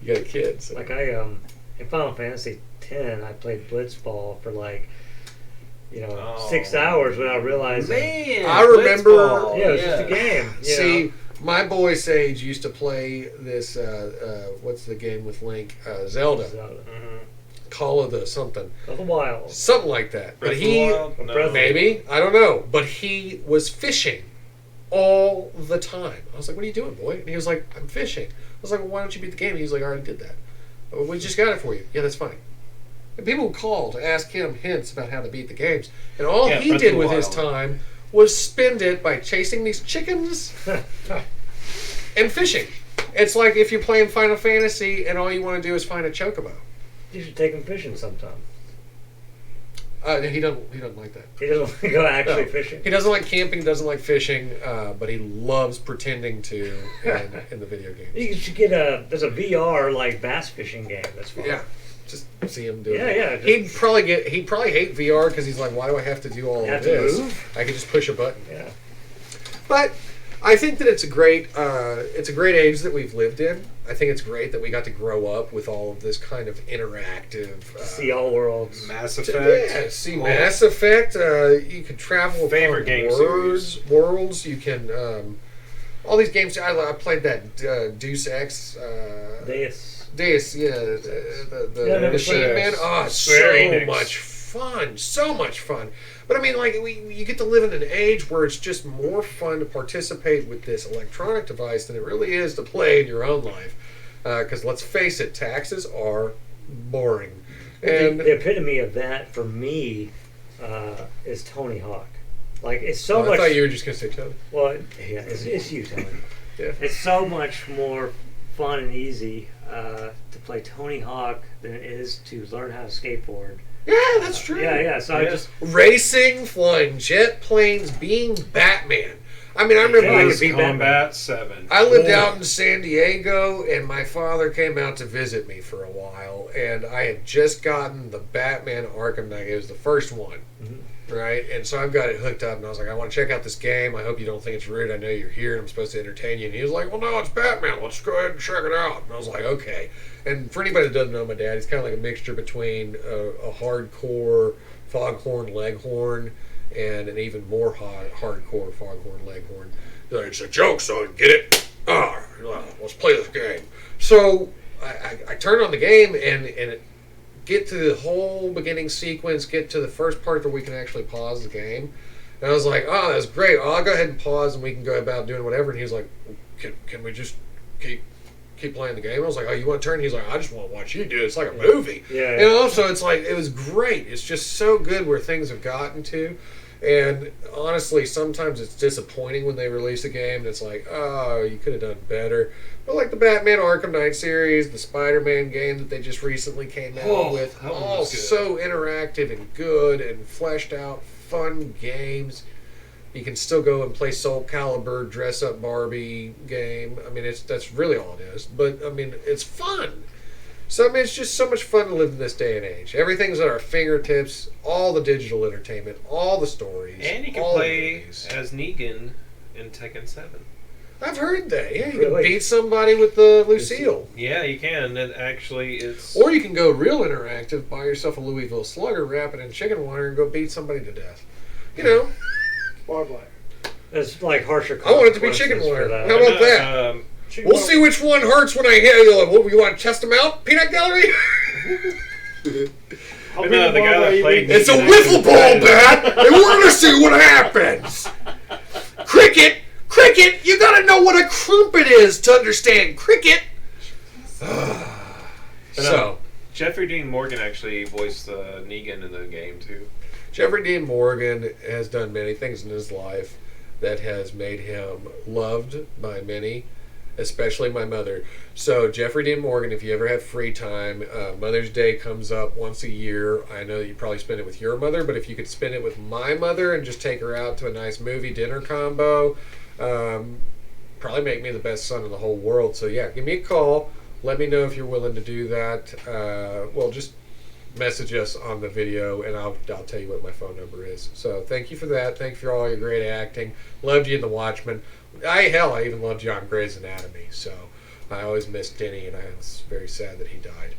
you got a kid. So. Like in Final Fantasy X, I played Blitzball for 6 hours without realizing. Man, I remember- Blitzball, Yeah, it was just a game. you See, know. my boy Sage used to play this. What's the game with Link? Zelda. Zelda. Mhm. Call of the something. Of the Wild. Something like that. Breath But of the he, Wild? No. Breath- maybe, I don't know. But he was fishing all the time. I was like, what are you doing, boy? And he was like, I'm fishing. I was like, well, why don't you beat the game? He was like, I already did that. "Oh, we just got it for you. Yeah, that's fine. And people would call to ask him hints about how to beat the games. And all Yeah, he Breath did of the with his Wild. time was spend it by chasing these chickens and fishing. It's like if you're playing Final Fantasy and all you want to do is find a chocobo. You should take him fishing sometime. He doesn't like that. He doesn't want to go actually No. fishing. He doesn't like camping, doesn't like fishing, but he loves pretending to in the video games. You should get there's a VR bass fishing game. That's fun. Yeah, just see him do Yeah, it. yeah, He'd probably hate VR because he's like, why do I have to do all You of have to this? move? I could just push a button. Yeah. But I think that it's a great age that we've lived in. I think it's great that we got to grow up with all of this kind of interactive. See all worlds. Mass Yeah, Effect. see Oh. Mass Effect. You can travel Favorite upon game worlds. You can all these games. I played that Deus Ex. Deus, yeah, the Yeah, I never Machine played Man. it. Oh, it's Square so Enix. much fun, so much fun. But I mean, you get to live in an age where it's just more fun to participate with this electronic device than it really is to play in your own life. Because let's face it, taxes are boring. And The epitome of that for me is Tony Hawk. It's so I much. thought you were just gonna say Tony. Well, yeah, it's you, Tony. Yeah. It's so much more fun and easy to play Tony Hawk than it is to learn how to skateboard. Yeah, that's true. Yeah. So I Yeah. just Racing, flying jet planes, being Batman. I mean, I remember Yeah, I I could be Batman. Combat 7. I lived Boy. out in San Diego, and my father came out to visit me for a while, and I had just gotten the Batman Arkham Knight. It was the first one, right? And so I've got it hooked up, and I was like, I want to check out this game. I hope you don't think it's rude. I know you're here, and I'm supposed to entertain you. And he was like, well, no, it's Batman. Let's go ahead and check it out. And I was like, okay. And for anybody that doesn't know my dad, he's kind of like a mixture between a hardcore foghorn leghorn and an even more hardcore foghorn leghorn. He's like, it's a joke, son. Get it? Let's play this game. So I turn on the game and get to the whole beginning sequence, get to the first part where we can actually pause the game. And I was like, oh, that's great. I'll go ahead and pause and we can go about doing whatever. And he was like, can we just keep playing the game? I was like, oh, you want to turn? He's like, I just want to watch you do it. It's like a movie. Yeah. You know, so it's like, it was great. It's just so good where things have gotten to. And honestly, sometimes it's disappointing when they release a game and it's like, oh, you could have done better. But like the Batman Arkham Knight series, the Spider-Man game that they just recently came out with, that one all was good. so interactive and good and fleshed out, fun games. You can still go and play Soul Calibur, dress up Barbie game. I mean, that's really all it is. But I mean, it's fun. So I mean, it's just so much fun to live in this day and age. Everything's at our fingertips. All the digital entertainment, all the stories, And you can all the play movies. as Negan in Tekken 7. I've heard that. Yeah, you Really? can beat somebody with the Lucille. Yeah, you can. And actually, it's... Or you can go real interactive, buy yourself a Louisville Slugger, wrap it in chicken wire, and go beat somebody to death. You know, Barbed wire. It's like harsher. I want it to be chicken consequences wire. for that. How about that? We'll see which one hurts when I hit you. What, you want to test them out? Peanut gallery? How But big no, a the guy ball that are you played- making? It's a wiffle ball bat, and we're going to see what happens. Cricket, you got to know what a crumpet is to understand cricket. So, Jeffrey Dean Morgan actually voiced Negan in the game too. Jeffrey Dean Morgan has done many things in his life that has made him loved by many, especially my mother. So, Jeffrey Dean Morgan, if you ever have free time, Mother's Day comes up once a year. I know that you probably spend it with your mother, but if you could spend it with my mother and just take her out to a nice movie dinner combo, probably make me the best son in the whole world. So, yeah, give me a call. Let me know if you're willing to do that. Well, just message us on the video, and I'll tell you what my phone number is. So thank you for that. Thank you for all your great acting. Loved you in The Watchmen. I even loved you on Grey's Anatomy. So I always missed Denny, and I was very sad that he died.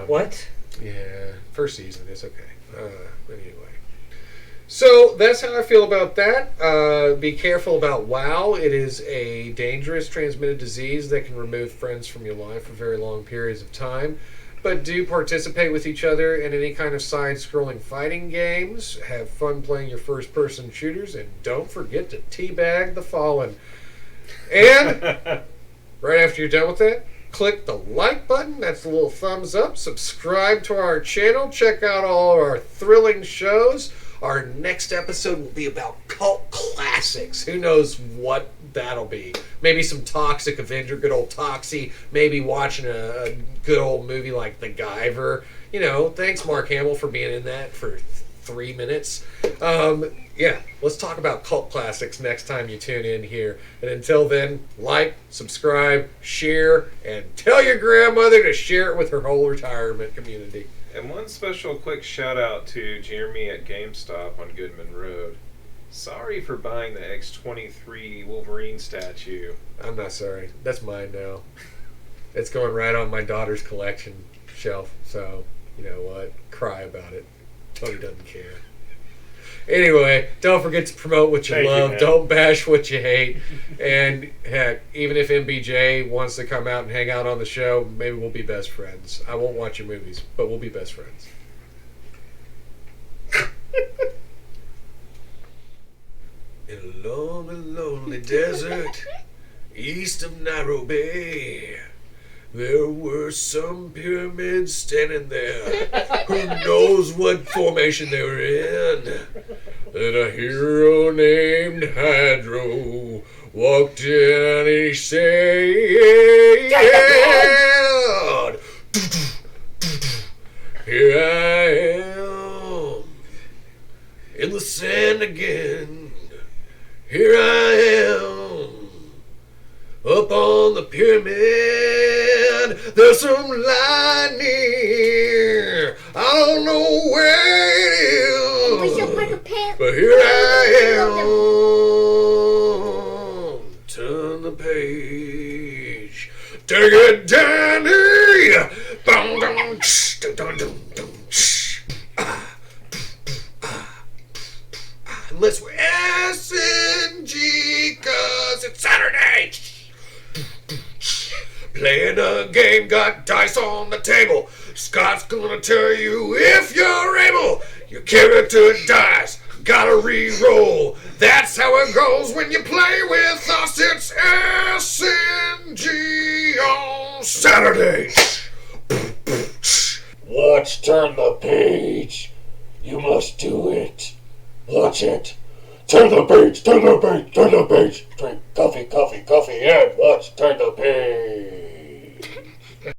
What? Yeah, first season. It's okay. Anyway. So that's how I feel about that. Be careful about WoW. It is a dangerous transmitted disease that can remove friends from your life for very long periods of time. But do participate with each other in any kind of side-scrolling fighting games. Have fun playing your first-person shooters. And don't forget to teabag the fallen. And right after you're done with that, click the like button. That's the little thumbs up. Subscribe to our channel. Check out all our thrilling shows. Our next episode will be about cult classics. Who knows what that'll be? Maybe some Toxic Avenger, good old Toxie. Maybe watching a good old movie like The Guyver. You know, thanks Mark Hamill for being in that for 3 minutes. Yeah, let's talk about cult classics next time you tune in here. And until then, like, subscribe, share, and tell your grandmother to share it with her whole retirement community. And one special quick shout out to Jeremy at GameStop on Goodman Road. Sorry for buying the X-23 Wolverine statue. I'm not sorry. That's mine now. It's going right on my daughter's collection shelf. So, you know what? Cry about it. Tony doesn't care. Anyway, don't forget to promote what you Thank you, love. man. Don't bash what you hate. And heck, even if MBJ wants to come out and hang out on the show, maybe we'll be best friends. I won't watch your movies, but we'll be best friends. In a lonely, lonely desert east of Nairobi, there were some pyramids standing there. Who knows what formation they were in? And a hero named Hydro walked in and he said, "Here I am in the sand again. Here I am up on the pyramid. There's some light near. I don't know where it is, but here I am. Turn the page. Take it, Danny. Bum, dum, tsh, dum, dum, dum, dum, tsh. Unless we're SNG, cause it's Saturday. Playing a game, got dice on the table. Scott's gonna tell you if you're able. Your character dies, gotta re-roll. That's how it goes when you play with us. It's SNG on Saturday. Watch Turn the Page. You must do it. Watch it. Turn the page, turn the page, turn the page. Drink coffee, coffee, coffee, and watch Turn the Page.